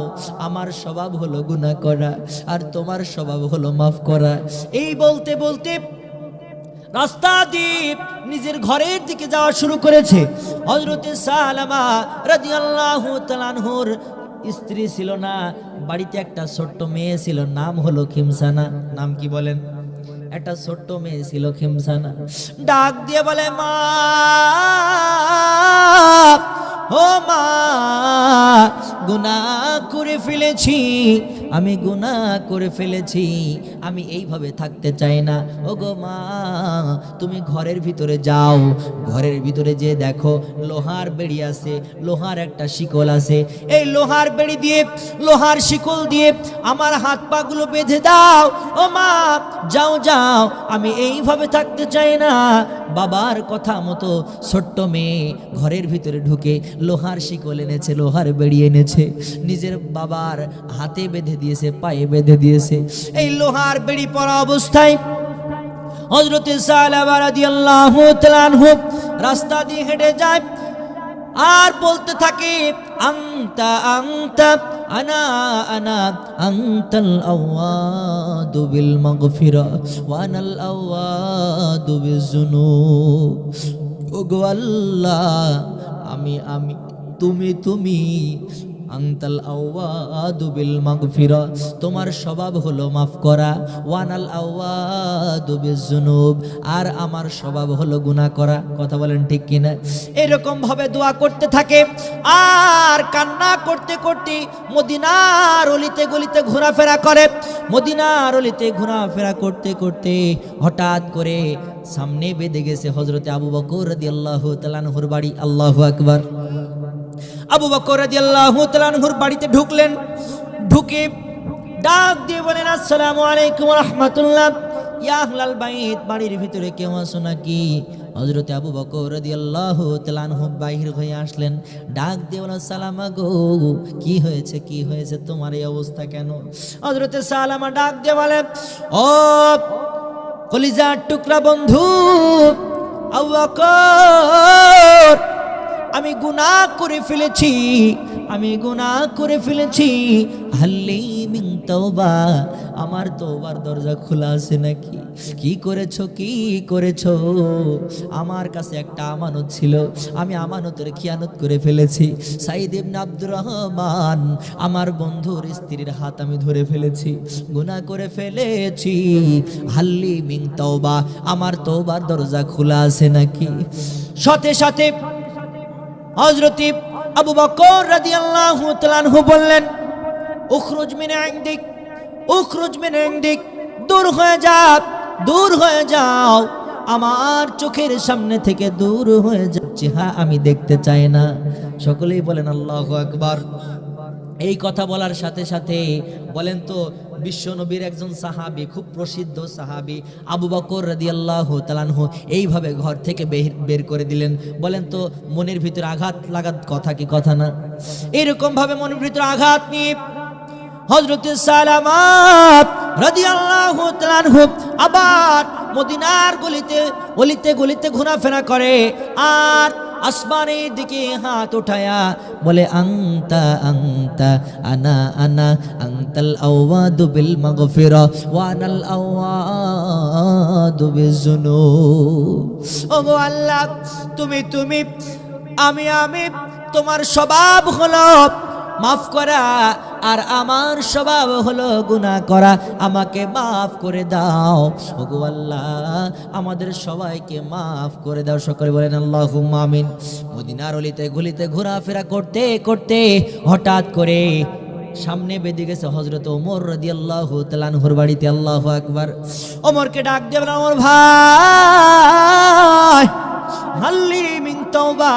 আমার স্বভাব হলো গুনাহ করা আর তোমার স্বভাব হলো মাফ করা। এই বলতে বলতে রাস্তা দিয়ে নিজের ঘরের দিকে যাওয়া শুরু করেছে। হযরতে সালামা রাদিয়াল্লাহু তাআলা আনহুর স্ত্রী ছিল না, বাড়িতে একটা ছোট্ট মেয়ে ছিল, নাম হলো খিমসানা। নাম কি বলেন? একটা ছোট্ট মেয়ে ছিল খিমসানা। ডাক দিয়ে বলে, মা, ও মা, গুনাহ করে ফেলেছি, আমি গুনাহ করে ফেলেছি, আমি এইভাবে থাকতে চাই না। ও গো মা, তুমি ঘরের ভিতরে যাও, ঘরের ভিতরে যে দেখো লোহার বেড়ি আছে, লোহার একটা শিকল আছে, এই লোহার বেড়ি দিয়ে, লোহার শিকল দিয়ে আমার হাত পা গুলো বেঁধে দাও। ও মা, যাও যাও, আমি এইভাবে থাকতে চাই না। বাবার কথা মতো ছোট্ট মেয়ে ঘরের ভিতরে ঢুকে লোহার শিকল এনেছে, লোহার বেড়ি এনেছে, নিজের বাবার হাতে বেঁধে দিয়েছে, পায়ে বেঁধে দিয়েছে। এই লোহার বেড়ি পরা অবস্থায় হযরতে সালামা রাদিয়াল্লাহু তাআলা আনহু রাস্তা দিয়ে হেঁটে যায় আর বলতে থাকে, আনতা আনতা আনা আনা আনতাল আওয়াদু বিল মাগফিরা ওয়া আনাল আওয়াদু বিযুনুব। ওগো আল্লাহ, আমি আমি, তুমি তুমি, আনতাল আওয়াদু বিল মাগফিরা, তোমার স্বভাব হলো মাফ করা, ওয়ানাল আওয়াদু বিযুনুব, আর আমার স্বভাব হলো গুনাহ করা। কথা বলেন ঠিক কিনা? এরকম ভাবে দোয়া করতে থাকে আর কান্না করতে করতে মদিনার অলিতে গলিতে ঘোরাফেরা করে। মদিনার অলিতে ঘোরাফেরা করতে করতে হঠাৎ করে সামনে বেঁধে গেছে হযরতে আবু বকর রাদিয়াল্লাহু তাআলা আনহুর বাড়ি। আল্লাহু আকবার। আবু বকর রাদিয়াল্লাহু তাআলা আনহুর বাড়িতে ঢুকলেন, ঢুকে ডাক দিয়ে বলেন, আসসালামু আলাইকুম ওয়া রাহমাতুল্লাহ, ইয়া আহলাল বাইত, বাড়ির ভিতরে কেউ আছো নাকি? হযরতে আবু বকর রাদিয়াল্লাহু তাআলা আনহু বাইরে হয়ে আসলেন, ডাক দিয়ে বলেন, সালামা গো, কি হয়েছে, কি হয়েছে, তোমার এই অবস্থা কেন? হযরতে সালামা ডাক দিয়ে বলেন, ও কলিজার টুকরা বন্ধু আবু বকর, আমি গুনাহ করে ফেলেছি, আমি গুনাহ করে ফেলেছি, হাল্লি মিন তাওবা, আমার তওবার দরজা খোলা আছে নাকি? কি করেছো, কি করেছো? আমার কাছে একটা আমানত ছিল, আমি আমানতের খিয়ানত করে ফেলেছি। সাইদ ইবনে আব্দুর রহমান, আমার বন্ধুর স্ত্রীর হাত আমি ধরে ফেলেছি, গুনাহ করে ফেলেছি, হাল্লি মিন তাওবা, আমার তওবার দরজা খোলা আছে নাকি? সাথে সাথে হযরত আবু বকর রাদিয়াল্লাহু তাআলা আনহু বললেন, উখরুজ মিন ইনদিক, উখরুজ মিন ইনদিক, দূর হয়ে যাও, দূর হয়ে যাও, আমার চোখের সামনে থেকে দূর হয়ে যাচ্ছে, হ্যাঁ আমি দেখতে চাই না। সকলেই বলেন আল্লাহু আকবার। এই কথা বলার সাথে সাথে বলেন তো, বিশ্ব নবীর একজন সাহাবী, খুব প্রসিদ্ধ সাহাবী আবু বকর রাদিয়াল্লাহু তাআলা আনহু এইভাবে ঘর থেকে বের করে দিলেন। বলেন তো, মনের ভিতরে আঘাত লাগাত কথা কি কথা না? এরকম ভাবে মনের ভিতরে আঘাত নিয়ে হযরতে সালামা রাদিয়াল্লাহু তাআলা আনহু আবার মদিনার গলিতে গলিতে ঘোরাফেরা করে আর আসমানের দিকে হাত উঠায়া বলে, আনতা আনতা আনা আনা আনতাল আওয়াদু বিল মাগফিরা ওয়া আনাল আওয়াদু বিযুনুব। ওগো আল্লাহ, তুমি তুমি, আমি আমি, তোমার স্বভাব হলো মাফ করা আর আমার স্বভাব হলো গুনাহ করা, আমাকে মাফ করে দাও। ওগো আল্লাহ, আমাদের সবাইকে মাফ করে দাও। সকলে বলেন আল্লাহুম্মা আমিন। মদিনার অলিতে গলিতে ঘোরাফেরা করতে করতে হঠাৎ করে সামনে বেঁধে গেছে হযরত ওমর রাদিয়াল্লাহু তাআলা আনহুর বাড়িতে। আল্লাহু আকবার। ওমরকে ডাক দিয়ে বলেন, ওমর ভাই, হাল্লি মিন তাওবা,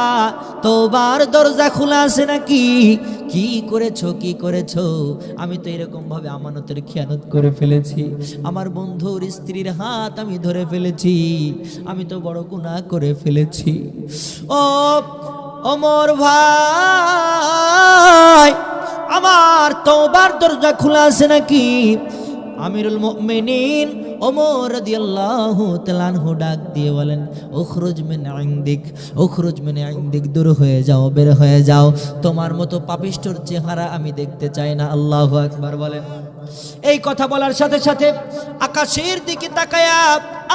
তওবার দরজা খোলা আছে নাকি? কি করেছো কি করেছো? আমি তো এরকম ভাবে আমানতের খেয়ানত করে ফেলেছি, আমার বন্ধুর স্ত্রীর হাত আমি ধরে ফেলেছি, আমি তো বড় গুনাহ করে ফেলেছি। ও ওমর ভাই, আমার তওবার দরজা খোলা আছে নাকি? আমিরুল মুমিনিন ওমর রাদিয়াল্লাহু তাআলা আনহু ডাক দিয়ে বলেন, উখরুজ মিন ইনদিক, উখরুজ মিন ইনদিক, দূর হয়ে যাও, বের হয়ে যাও, তোমার মতো পাপিষ্ঠর চেহারা আমি দেখতে চাই না। আল্লাহু আকবার বলেন। এই কথা বলার সাথে সাথে আকাশের দিকে তাকায়া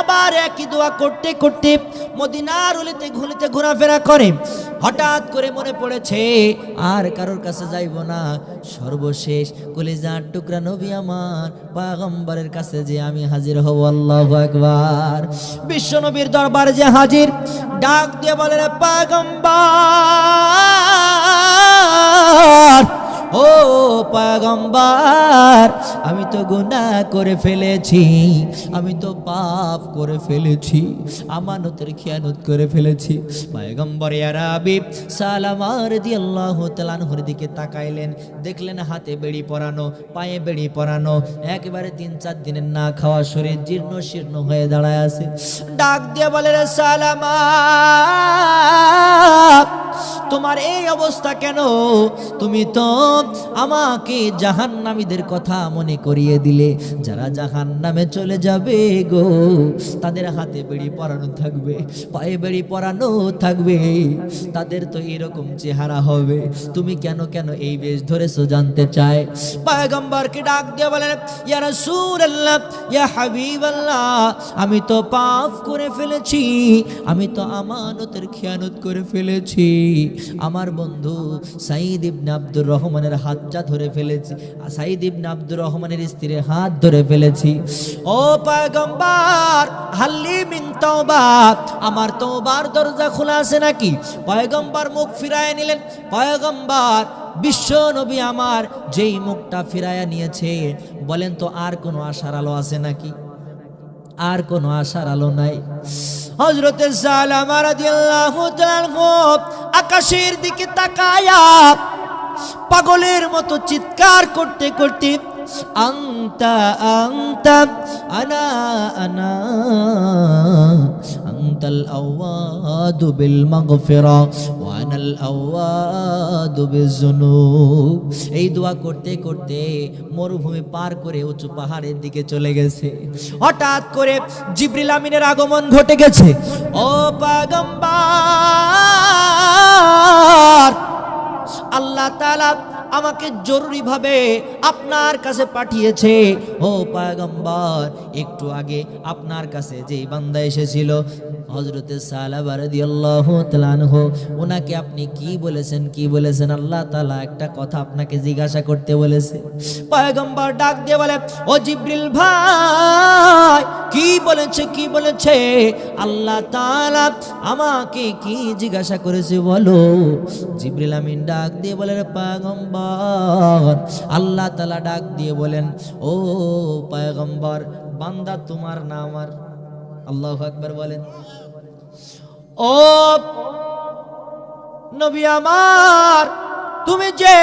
আবার একই দোয়া করতে করতে মদিনার অলিতে গলিতে ঘোরাফেরা করে। হঠাৎ করে মনে পড়েছে আর কারোর কাছে যাইব না, সর্বশেষ কলিজার টুকরা নবী আমার পয়গম্বরের কাছে যে আমি হাজির হব। আল্লাহু আকবার। বিশ্ব নবীর দরবারে যে হাজির, ডাক দিয়ে বলেন, পয়গম্বর, ও পয়গম্বর, আমি তো গুনাহ করে ফেলেছি, আমি তো পাপ করে ফেলেছি, আমানতের খেয়ানত করে ফেলেছি। পয়গম্বর আরবি সালামা রাদিয়াল্লাহু তাআলা আনহুর দিকে তাকাইলেন, দেখলেন হাতে বেড়ি পরানো, পায়ে বেড়ি পরানো, একেবারে 3-4 দিনের না খাওয়া শরীর জীর্ণ শীর্ণ হয়ে দাঁড়ায় আছে। ডাক দিয়ে বলে, রে সালামা, তোমার এই অবস্থা কেন? তুমি তো আমাকে জাহান্নামীদের কথা মনে করিয়ে দিলে, যারা জাহান্নামে চলে যাবে গো, তাদের হাতে বেড়ি পরানো থাকবে, পায়ে বেড়ি পরানো থাকবে, তাদের তো এরকম চেহারা হবে, তুমি কেন কেন এই বেশ ধরেছো জানতে চায়। পয়গম্বরকে ডাক দিয়ে বলেন, ইয়া রাসূলুল্লাহ, ইয়া হাবিবাল্লাহ, আমি তো পাপ করে ফেলেছি, আমি তো আমানতের খেয়ানত করে ফেলেছি, আমার বন্ধু সাঈদ ইবনে আব্দুর রহমানের হাতটা ধরে ফেলেছি, সাঈদ ইবনে আব্দুর রহমানের স্ত্রীর হাত ধরে ফেলেছি। ও পয়গম্বর, হাল্লি মিন তাওবা, আমার তওবার দরজা খোলা আছে নাকি? পয়গম্বর মুখ ফিরায় নিলেন। পয়গম্বর বিশ্ব নবী আমার যেই মুখটা ফিরায়া নিয়েছে, বলেন তো আর কোনো আশার আলো আছে নাকি? আর কোনো আশার আলো নাই। হযরতে সালামা রাদিয়াল্লাহু তাআলা আকাশের দিকে তাকায়া পাগলের মতো চিৎকার করতে করতে, আনতা আনতা আনা আনা আনতাল আওয়াদু বিল মাগফিরা ওয়া আনাল আওয়াদু বিযুনুব, এই দোয়া করতে করতে মরুভূমি পার করে উঁচু পাহাড়ের দিকে চলে গেছে। হঠাৎ করে জিবরিল আমিনের আগমন ঘটে গেছে। ও পয়গম্বর, আল্লাহ তাআলা আমাকে জরুরি ভাবে আপনার কাছে পাঠিয়েছে। ও পয়গম্বর, একটু আগে আপনার কাছে যেই বান্দা এসেছিল হযরতে সালাবা রাদিয়াল্লাহু তাআলা আনহু, ওনাকে আপনি কি বলেছেন, কি বলেছেন? আল্লাহ তাআলা একটা কথা আপনাকে জিজ্ঞাসা করতে বলেছে। পয়গম্বর ডাক দিয়ে বলে, ও জিবরিল ভাই, কি বলেছে, কি বলেছে? আল্লাহ তাআলা আমাকে কি জিজ্ঞাসা করেছে বলো। জিবরিল আমিন ডাক দিয়ে বলে, পয়গম্বর, আল্লাহ তাআলা ডাক দিয়ে বলেন, ও পয়গম্বর, বান্দা তোমার না আমার? আল্লাহু আকবার বলেন। ও নবী আমার, তুমি যে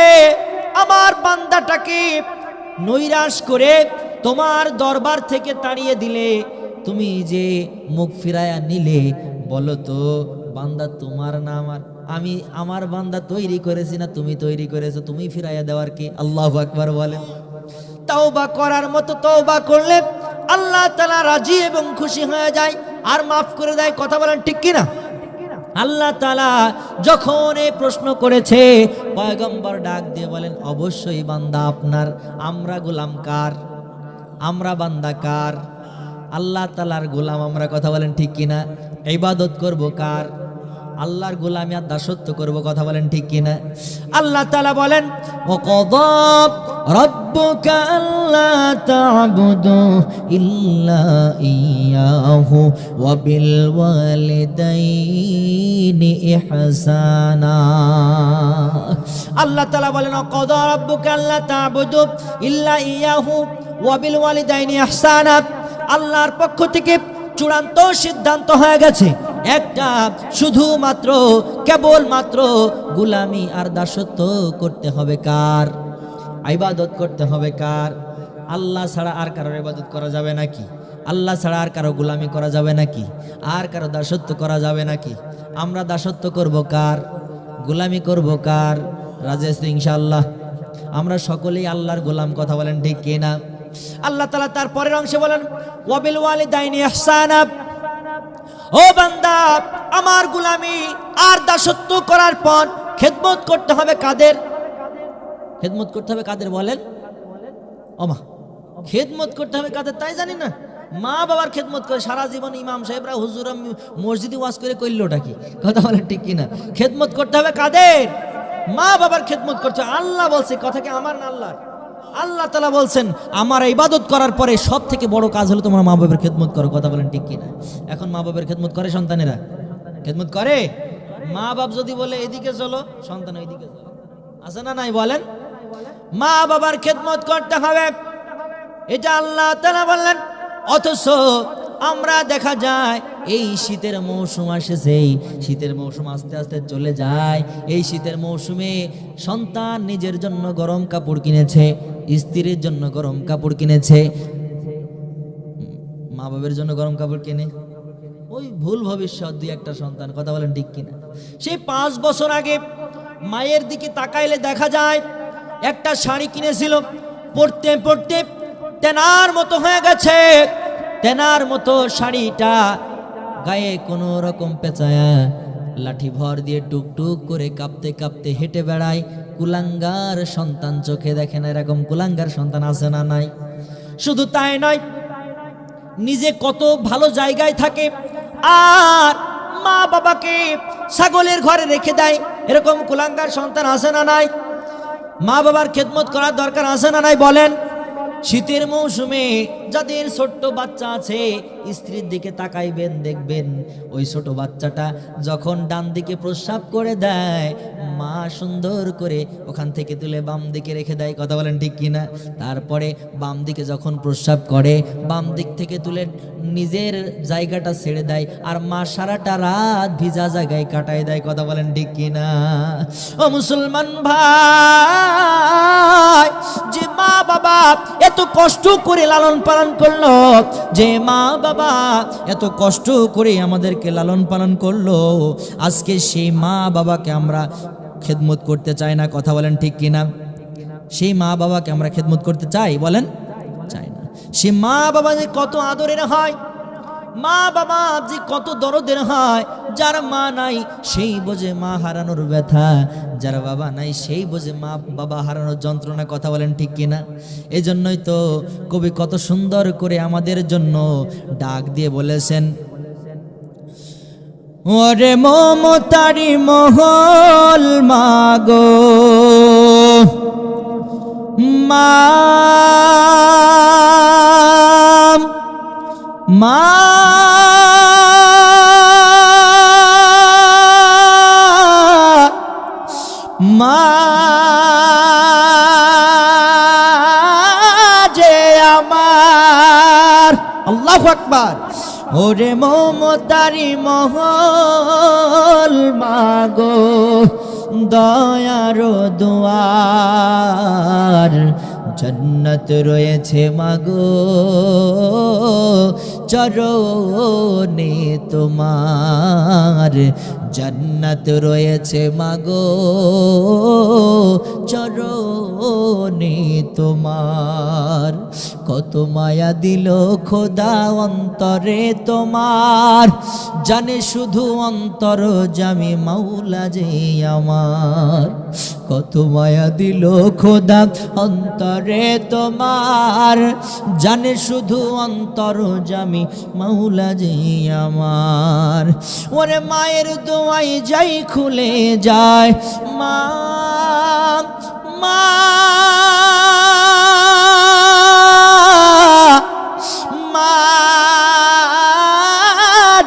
আমার বান্দাটাকে নৈরাশ করে তোমার দরবার থেকে তাড়িয়ে দিলে, তুমি যে মুখ ফিরায়া নিলে, বলো তো বান্দা তোমার না আমার? আমি আমার বান্দা তৈরি করেছি না তুমি তৈরি করেছো? তুমি ফিরাইয়া দেওয়ার কে? আল্লাহু আকবার বলেন। তওবা করার মতো তওবা করলে আল্লাহ তাআলা রাজি এবং খুশি হয়ে যায় আর মাফ করে দেয়। কথা বলেন ঠিক কিনা? আল্লাহ তাআলা যখন এই প্রশ্ন করেছে, পয়গম্বর ডাক দিয়ে বলেন, অবশ্যই বান্দা আপনার। আমরা গোলাম কার? আমরা বান্দা কার? আল্লাহ তাআলার গোলাম আমরা। কথা বলেন ঠিক কিনা? ইবাদত করব কার? আল্লাহর গোলামি আর দাসত্ব করব। কথা বলেন ঠিক কিনা? আল্লাহ তাআলা বলেন, ওয়াকাদা রাব্বুকা আল্লা তা'বুদু ইল্লা ইয়াহু ওয়া বিল ওয়ালিদাইনি ইহসানা। আল্লাহ তাআলা বলেন, ওয়াকাদা রাব্বুকা আল্লা তা'বুদু ইল্লা ইয়াহু ওয়া বিল ওয়ালিদাইনি ইহসানা। আল্লাহর পক্ষ থেকে চূড়ান্ত সিদ্ধান্ত হয়ে গেছে, একটা শুধুমাত্র কেবলমাত্র গোলামি আর দাসত্ব করতে হবে কার? ইবাদত করতে হবে কার? আল্লাহ ছাড়া আর কারোর ইবাদত করা যাবে নাকি? আল্লাহ ছাড়া আর কারো গোলামি করা যাবে নাকি? আর কারো দাসত্ব করা যাবে নাকি? আমরা দাসত্ব করব কার? গোলামি করব কার? রাজি আছি ইনশাআল্লাহ? আমরা সকলেই আল্লাহর গোলাম, কথা বলেন ঠিক কিনা? আল্লাহ তাআলা তার পরের অংশে বলেন ওয়াবিল ওয়ালিদাইনি ইহসানা। ও বান্দা, আমার গোলামি আর দাসত্ব করার পর খেদমত করতে হবে কাদের? খেদমত করতে হবে কাদের বলেন? ওমা, খেদমত করতে হবে কাদের তাই জানি না? মা বাবার খেদমত করে সারা জীবন ইমাম সাহেবরা হুজুরা মসজিদে ওয়াজ করে কইলোটা কি? কথা বলেন ঠিক কিনা? খেদমত করতে হবে কাদের? মা বাবার খেদমত করতে। আল্লাহ বলছে, কথা কি আমার না আল্লাহর? আল্লাহ তাআলা বলছেন আমার ইবাদত করার পরে সব থেকে বড় কাজ হলো তোমার মা বাবার খেদমত করো, কথা বলেন ঠিক কিনা? এখন মা বাবার খেদমত করে সন্তানেরা? খেদমত করে? মা বাপ যদি বলে এদিকে চলো, সন্তান ওইদিকে চলো, আছে না নাই বলেন? মা বাবার খেদমত করতে হবে, এটা আল্লাহ তাআলা বললেন। অথচ আমরা দেখা যায় এই শীতের মৌসুম আসেছে, এই শীতের মৌসুম আস্তে আস্তে চলে যায়। এই শীতের মৌসুমে সন্তান নিজের জন্য গরম কাপড় কিনেছে, স্ত্রীর জন্য গরম কাপড় কিনেছে, মা বাবার জন্য গরম কাপড় কিনে ওই ভুল ভবিষ্যৎ দুই একটা সন্তান, কথা বলেন ঠিক কিনা? সেই 5 বছর আগে মায়ের দিকে তাকাইলে দেখা যায় একটা শাড়ি কিনেছিল, পরতে পরতে তেনার মতো হয়ে গেছে। তেনার মতো শাড়িটা গায়ে কোনো রকম পেঁচায়া লাঠি ভর দিয়ে টুকটুক করে কাঁপতে কাঁপতে হেঁটে বেড়ায়। কুলাঙ্গার সন্তান চোখে দেখে না, এরকম কুলাঙ্গার সন্তান আছে না নাই? শুধু তাই নয়, নিজে কত ভালো জায়গায় থাকে আর মা বাবাকে ছাগলের ঘরে রেখে দেয়, এরকম কুলাঙ্গার সন্তান আছে না নাই? মা বাবার খেদমত করার দরকার আছে না নাই বলেন? শীতের মৌসুমে যাদের ছোট্ট বাচ্চা আছে, স্ত্রীর দিকে তাকাইবেন, দেখবেন ওই ছোট বাচ্চাটা যখন ডান দিকে প্রস্রাব করে দেয়, মা সুন্দর করে ওখান থেকে তুলে বাম দিকে রেখে দেয়, কথা বলেন ঠিক কিনা? তারপরে বাম দিকে যখন প্রস্রাব করে, বাম দিক থেকে তুলে নিজের জায়গাটা ছেড়ে দেয়, আর মা সারাটা রাত ভিজা জায়গায় কাটায় দেয়, কথা বলেন ঠিক কিনা? ও মুসলমান ভাই, যে মা বাবা এত কষ্ট করে লালন পালন করলো, যে মা বাবা এত কষ্ট করে আমাদেরকে লালন পালন করলো, আজকে সেই মা বাবাকে আমরা খেদমত করতে চাই না, কথা বলেন ঠিক কিনা? সেই মা বাবাকে আমরা খেদমত করতে চাই বলেন? চাই না। সে মা বাবা যে কত আদরের হয়, মা বাবা যে কত দরদের হয়, যার মা নাই সেই বোঝে মা হারানোর ব্যথা, যার বাবা নাই সেই বোঝে মা বাবা হারানোর যন্ত্রণা, কথা বলেন ঠিক কিনা? এজন্যই তো কবি কত সুন্দর করে আমাদের জন্য ডাক দিয়ে বলেছেন, ওরে মমতারি মহল মাগো মা, মা মা যে আমার, আল্লাহু আকবার। ওরে মমতারি মহল মাগো দয়ার দুয়ার, জন্নত রয়েছে মাগো চরণে তোমার, জন্নত রয়েছে মাগো চরণে তোমার। কত মায়া দিল খোদা অন্তরে তোমার, জানে শুধু অন্তর জামি মাওলা যে আমার। কত মায়া দিল খোদা অন্তরে তোমার, জানে শুধু অন্তর জামি মাওলা যে আমার। ওরে মায়ের দোয়াই যাই খুলে যায়, মা মা মা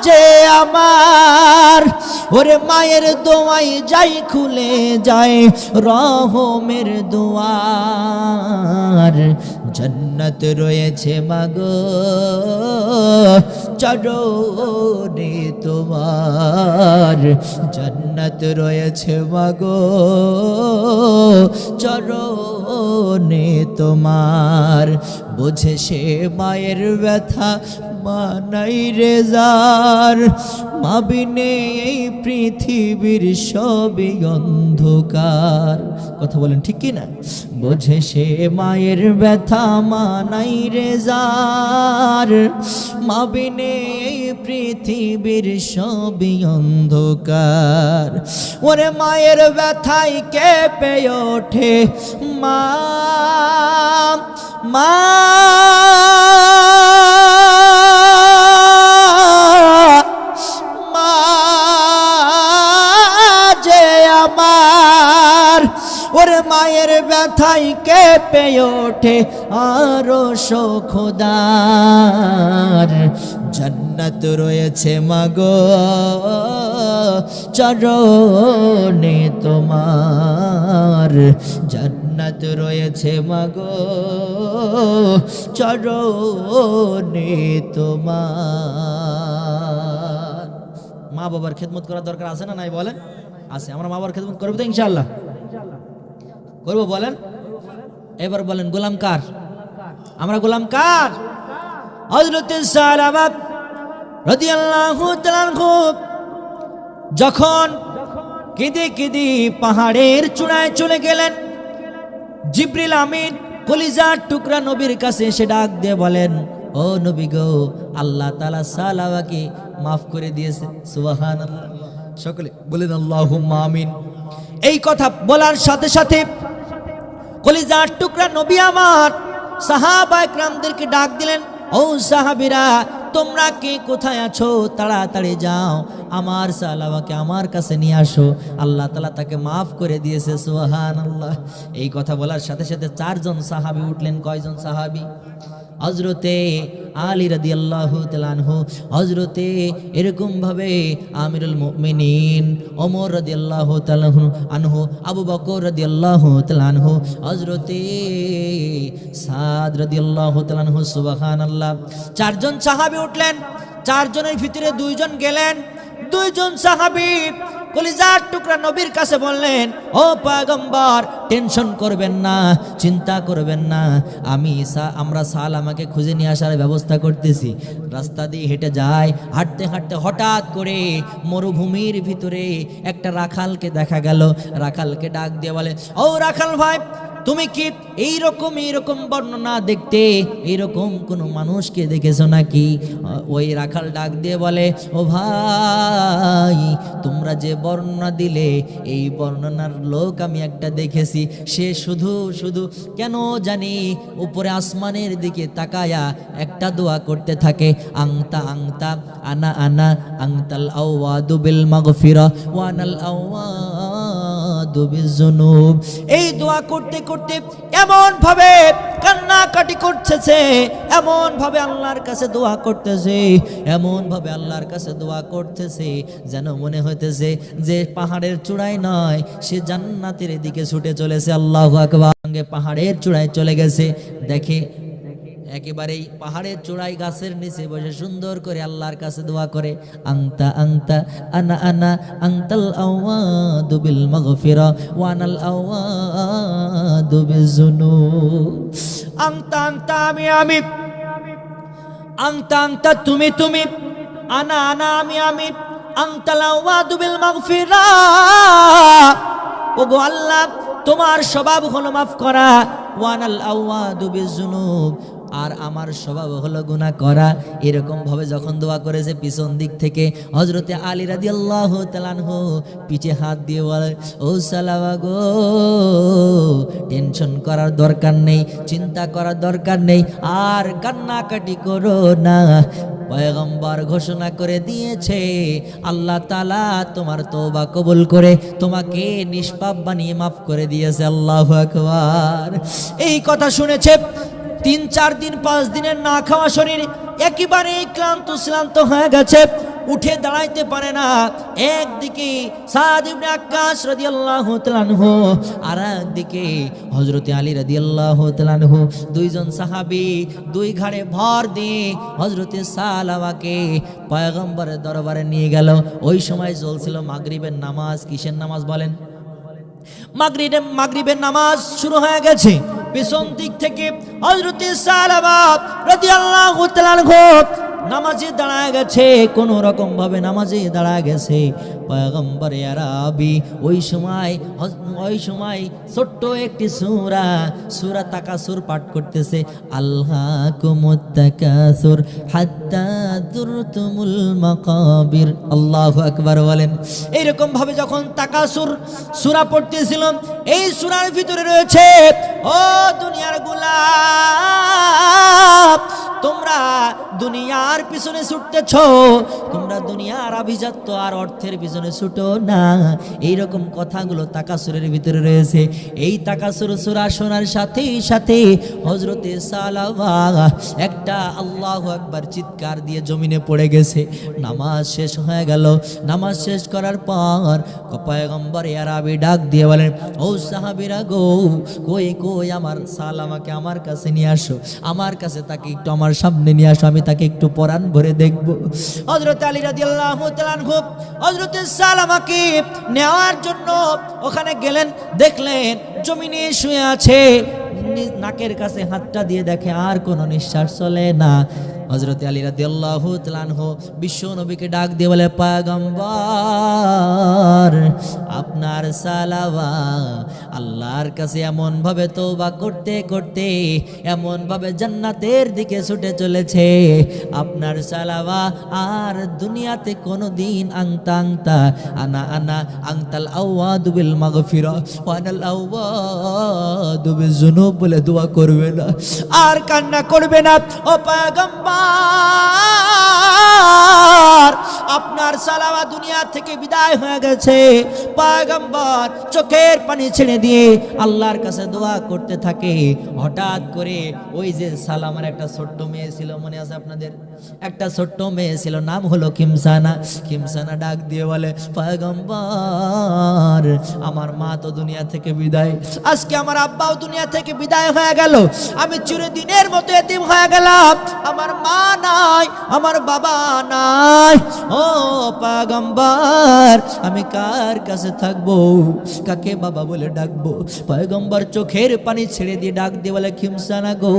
যে আমার, ওরে মায়ের দোয়াই যাই খুলে যায় রহমের দুয়ার। জান্নাত রয়েছে মাগো চরণে তোমার, জান্নাত রয়েছে মাগো চরণে তোমার। বুঝে সে মায়ের ব্যথা মা নাই রে যার, মা বিনে এই পৃথিবীর সবই অন্ধকার। কথা বলেন ঠিক কি না? বোঝে সে মায়ের ব্যথা মা নাই রে যার, মা বিনে এই পৃথিবীর সবই অন্ধকার। ওরে মায়ের ব্যথায় কেঁপে ওঠে মা, মা যে আমার, ওরে মায়ের ব্যথায় কেঁপে ওঠে আরশ খোদার। জান্নাত রয়েছে মাগো চরণে তোমার, জান্নাত রয়েছে মাগো চরণে তোমার। মা বাবার খেদমত করার দরকার আছে না নাই বলেন? আছে। আমরা মা বাবার খেদমত করবো তো ইনশাআল্লাহ? করবো বলেন? এবার বলেন গোলাম কার? আমরা গোলাম কার? হযরত সালামা রাদিয়াল্লাহু তাআলা আনহু যখন কেঁদে কেঁদে পাহাড়ের চূড়ায় চলে গেলেন, জিবরিল আমিন কলিজার টুকরা নবীর কাছে এসে ডাক দিয়ে বলেন, ও নবী গো, আল্লাহ তাআলা সালামাকে মাফ করে দিয়েছে। সুবহানাল্লাহ। সকলে বলেন আল্লাহুম্মা আমিন। এই কথা বলার সাথে সাথে কলিজার টুকরা নবী আমার সাহাবা একরামদেরকে ডাক দিলেন, ও সাহাবীরা, তোমরা কে কোথায় আছো? তাড়াতাড়ি যাও, আমার সালামাকে আমার কাছে নিয়ে আসো, আল্লাহ তাআলা তাকে মাফ করে দিয়েছে। সুবহানাল্লাহ। এই কথা বলার সাথে সাথে চারজন সাহাবী উঠলেন। কয়জন সাহাবী? হযরতে আলী রাদিয়াল্লাহু তাআলা আনহু, হযরতে এরকম ভাবে আমিরুল মুমিনিন ওমর রাদিয়াল্লাহু তাআলা আনহু, আবু বকর রাদিয়াল্লাহু তাআলা আনহু, হযরতে সাদ রাদিয়াল্লাহু তাআলা আনহু। সুবহানাল্লাহ। চারজন সাহাবী উঠলেন। চারজনের ভিতরে দুইজন গেলেন। দুইজন সাহাবী কলিজার টুকরা নবীর কাছে বললেন, ও পয়গম্বর, টেনশন করবেন না, চিন্তা করবেন না, আমরা সালামাকে খুঁজে নিয়ে আসার ব্যবস্থা করতেছি। রাস্তা দিয়ে হেঁটে যায়, হাঁটতে হাঁটতে হঠাৎ করে মরুভূমির ভিতরে একটা রাখালকে দেখা গেল। রাখালকে ডাক দিয়ে বলে, ও রাখাল ভাই, তুমি কি এইরকম বর্ণনা দেখতে এইরকম কোনো মানুষকে দেখেছো নাকি? ওই রাখাল ডাক দিয়ে বলে, ও ভাই, তোমরা যে বর্ণনা দিলে এই বর্ণনার লোক আমি একটা দেখেছি। সে শুধু শুধু কেন জানি উপরে আসমানের দিকে তাকায়া একটা দোয়া করতে থাকে, আংতা আংতা আনা আনা আংতাল আওয়াদু বিল মাগফিরা ওয়া আনাল আওয়াদু বিযুনুব। এই দোয়া করতে করতে এমন ভাবে কান্নাকাটি করতেছে, এমন ভাবে আল্লাহর কাছে দোয়া করতেছে, এমন ভাবে আল্লাহর কাছে দোয়া করতেছে যেন মনে হইতেছে যে পাহাড়ের চূড়ায় নয়, সে জান্নাতের দিকে ছুটে চলেছে। আল্লাহু আকবার। পাহাড়ের চূড়ায় চলে গেছে। দেখে একেবারেই পাহাড়ের চূড়ায় গাছের নিচে বসে সুন্দর করে আল্লাহর কাছে দোয়া করে, আংতা আংতা আনা আনা আংতাল আওয়াদু বিল মাগফিরা ওয়া আনাল আওয়াদু বিযুনুব। আংতা আংতা আমি আমি, আংতা আংতা তুমি তুমি, আনা আনা আমি আমি, আংতাল আওয়াদু বিল মাগফিরা। ওগো আল্লাহ, তোমার স্বভাব হলো মাফ করা, ওয়া আনাল আওয়াদু বিযুনুব, আর আমার স্বভাব হলো গুনাহ করা। এরকম ভাবে যখন দোয়া করেছে, পিছন দিক থেকে হযরতে আলী রাদিয়াল্লাহু তাআলা আনহু পিছে হাত দিয়ে বলে, ও সালামা গো, টেনশন করার দরকার নেই, চিন্তা করার দরকার নেই, আর কান্নাকাটি করো না। পয়গম্বর ঘোষণা করে দিয়েছে, আল্লাহ তাআলা তোমার তওবা কবুল করে তোমাকে নিষ্পাপ বানিয়ে মাফ করে দিয়েছে। আল্লাহু আকবার। এই কথা শুনেছে 3-4 দিন 5 দিনের না খাওয়া শরীর একেবারে ক্লান্ত শ্রান্ত হয়ে গেছে। উঠে দাঁড়াইতে পারে না। একদিকে সাদ ইবনে আক্কাস রাদিয়াল্লাহু তাআলা আনহু, আর একদিকে হযরতে আলী রাদিয়াল্লাহু তাআলা আনহু, দুইজন সাহাবী দুই ঘাড়ে ভর দিয়ে হযরতে সালামাকে পয়গম্বরের দরবারে নিয়ে গেল। ওই সময় চলছিল মাগরিবের নামাজ। কিসের নামাজ বলেন? মাগরিবের নামাজ শুরু হয়ে গেছে। পেছন দিক থেকে হযরতে সালামা রাদিয়াল্লাহু তাআলা আনহু নামাজে দাঁড়ায় গেছে, কোন রকম ভাবে নামাজে দাঁড়ায় গেছে। পয়গম্বর আরবি ওই সময় ছোট্ট একটি সূরা তাকাসুর পাঠ করতেছে। আল্লাকুমুত তাকাসুর হাত্তা যুরতুমুল মাকাবির। আল্লাহু আকবার বলেন। এইরকম ভাবে যখন তাকাসুর সূরা পড়তেছিল, এই সূরার ভিতরে রয়েছে, ও দুনিয়ার গোলাম, তোমরা দুনিয়ার পিছনে ছুটতেছ, তোমরা দুনিয়ার আভিজাত্য আর অর্থের পিছনে ছুটো না। এইরকম কথাগুলো তাকাসুরের ভিতরে রয়েছে। এই তাকাসুর সূরা শোনার সাথে সাথে হযরতে সালামা একটা আল্লাহু আকবার চিৎকার দিয়ে জমিনে পড়ে গেছে। নামাজ শেষ হয়ে গেল। নামাজ শেষ করার পর পয়গম্বর আরবি ডাক দিয়ে বলেন, ও সাহাবীরা গো, কই আমার সালামাকে আমার কাছে নিয়ে আসো, আমার কাছে তাকে একটু আমার সামনে নিয়ে আসো, আমি তাকে একটু পরাণ ভরে দেখব। হযরত আলী রাদিয়াল্লাহু তাআলা আনহু হযরতে সালামাকে নেওয়ার জন্য ওখানে গেলেন। দেখলেন জমিনে শুয়ে আছে, নাকের কাছে হাতটা দিয়ে দেখে আর কোনো নিঃশ্বাস চলে না। হযরত আলী রাদিয়াল্লাহু তাআলা আনহু বিশ্ব নবীকে ডাক দিয়ে বলে, পয়গম্বর, আপনার সালামা আল্লাহর কাছে এমন ভাবে তওবা করতে করতে এমন ভাবে জান্নাতের দিকে ছুটে চলেছে, আপনার সালামা আর দুনিয়াতে কোনোদিন আংতা আনা আংতাল আওয়াদু বিল মাগফিরা ওয়া আনাল আওয়াদু বিযুনুব বলে দোয়া করবে না, আর কান্না করবে না। ও পয়গম্বর, আপনার সালামা দুনিয়া থেকে বিদায় হয়ে গেছে। পয়গম্বর চোখের পানি ছেড়ে দিয়ে আল্লাহর কাছে দোয়া করতে থাকে। হঠাৎ করে ওই যে সালামার একটা ছোট্ট মেয়ে ছিল, মনে আছে আপনাদের? একটা ছোট্ট মেয়ে ছিল, নাম হলো কিমসানা ডাক দিয়ে বলে, পয়গম্বর, আমার মা তো দুনিয়া থেকে বিদায়, আজকে আমার আব্বাও দুনিয়া থেকে বিদায় হয়ে গেল, আমি চিরদিনের মতো এতিম হয়ে গেলাম, আমার মা নাই, আমার বাবা নাই। ও পয়গম্বর, আমি কার কাছে থাকবো, কাকে বাবা বলে ডাকবো? পয়গম্বর চোখের পানি ছেড়ে দিয়ে ডাক দিয়ে বলে, খিমসানা গো,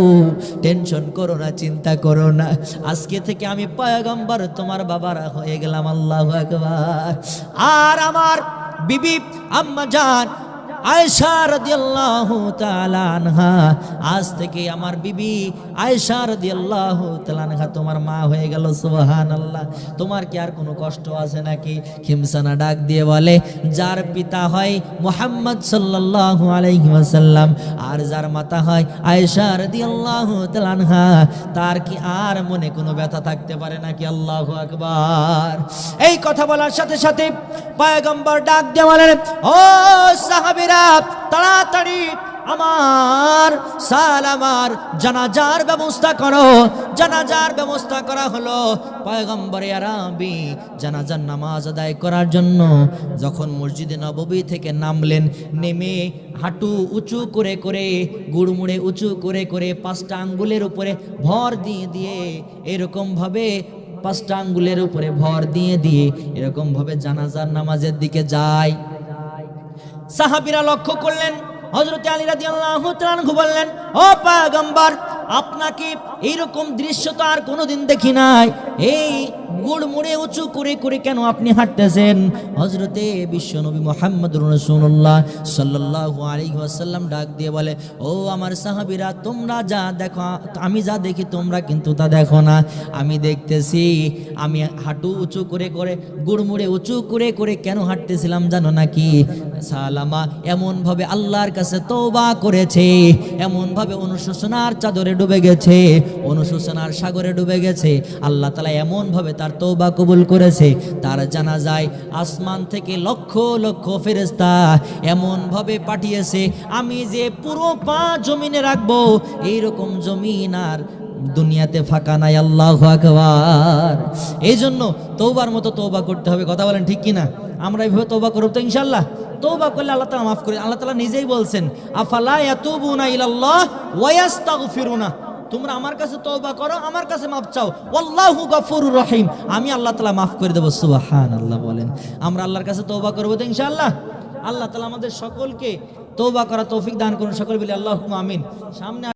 টেনশন করো না, চিন্তা করো না, আজকে থেকে আমি পয়গম্বর তোমার বাবারা হয়ে গেলাম। আল্লাহু আকবার। আর আমার বিবি আম্মা জান আয়েশা রাদিয়াল্লাহু তাআলা আনহা, আজ থেকে আমার বিবি আয়েশা রাদিয়াল্লাহু তাআলা আনহা তোমার মা হয়ে গেল। সুবহানাল্লাহ। তোমার কি আর কোনো কষ্ট আছে নাকি? খিমসানা ডাক দিয়ে বলে, যার পিতা হয় মুহাম্মদ সাল্লাল্লাহু আলাইহি ওয়াসাল্লাম আর যার মাতা হয় আয়েশা রাদিয়াল্লাহু তাআলা আনহা, তার কি আর মনে কোনো ব্যথা থাকতে পারে নাকি? আল্লাহু আকবার। এই কথা বলার সাথে সাথে পয়গম্বর ডাক দিয়ে বলেন, ও সাহাবী, তাড়াতাড়ি আমার সালামার জানাজার ব্যবস্থা করো। জানাজার ব্যবস্থা করা হলো। পয়গম্বর আরবি জানাজার নামাজ আদায় করার জন্য যখন মসজিদে নববী থেকে নামলেন, নেমে হাঁটু উঁচু করে করে, গুড়মুড়ে উঁচু করে করে, 5টা আঙ্গুলের উপরে ভর দিয়ে দিয়ে, এরকম ভাবে 5টা আঙ্গুলের উপরে ভর দিয়ে দিয়ে এরকম ভাবে জানাজার নামাজের দিকে যায়। সাহাবীরা লক্ষ্য করলেন, হযরত আলী রাদিয়াল্লাহু তাআলা আনহু বললেন, ও পয়গম্বর, আপনাকে এইরকম দৃশ্য তো আর কোনোদিন দেখি নাই, এই গুড়মুড়ে উঁচু করে করে কেন আপনি হাঁটতেছেন? হযরতে বিশ্বনবী মুহাম্মদুর রাসূলুল্লাহ সাল্লাল্লাহু আলাইহি ওয়াসাল্লাম ডাক দিয়ে বলে, ও আমার সাহাবীরা, তোমরা যা দেখো, আমি যা দেখি তোমরা কিন্তু তা দেখো না। আমি দেখতেছি, আমি হাঁটু উঁচু করে করে, গুড়মুড়ে উঁচু করে করে কেন হাঁটতেছিলাম জানো নাকি? সালামা এমন ভাবে আল্লাহর কাছে তওবা করেছে, এমন ভাবে অনুশোচনার চাদরে ডুবে গেছে, অনুশোচনার সাগরে ডুবে গেছে। আল্লাহ তাআলা এমন ভাবে তার তওবা কবুল করেছে, তার জানাজায় আসমান থেকে লক্ষ লক্ষ ফেরেশতা এমন ভাবে পাঠিয়েছে, আমি যে পুরো পা জমিনে রাখবো, এইরকম জমিন আর দুনিয়াতে ফাঁকা নাই। আল্লাহু আকবার। এই জন্য তওবার মতো তওবা করতে হবে। কথা বলেন ঠিক কিনা? আমরা এইভাবে তওবা করব তো ইনশাআল্লাহ। তওবা করলে আল্লাহ তাআলা মাফ করে। আল্লাহ তাআলা নিজেই বলছেন, আফালা ইয়াতুবুনা ইলাল্লাহ ওয়া ইয়াস্তাগফিরুনা, তোমরা আমার কাছে তওবা করো, আমার কাছে মাফ চাও, আল্লাহু গফুরুর রহিম, আমি আল্লাহ তাআলা মাফ করে দেব। সুবহানাল্লাহ বলেন। আমরা আল্লাহর কাছে তওবা করব তো ইনশাআল্লাহ। আল্লাহ তাআলা আমাদের সকলকে তওবা করা তৌফিক দান করুন। সকল বলি আল্লাহুম্মা আমিন। সামনে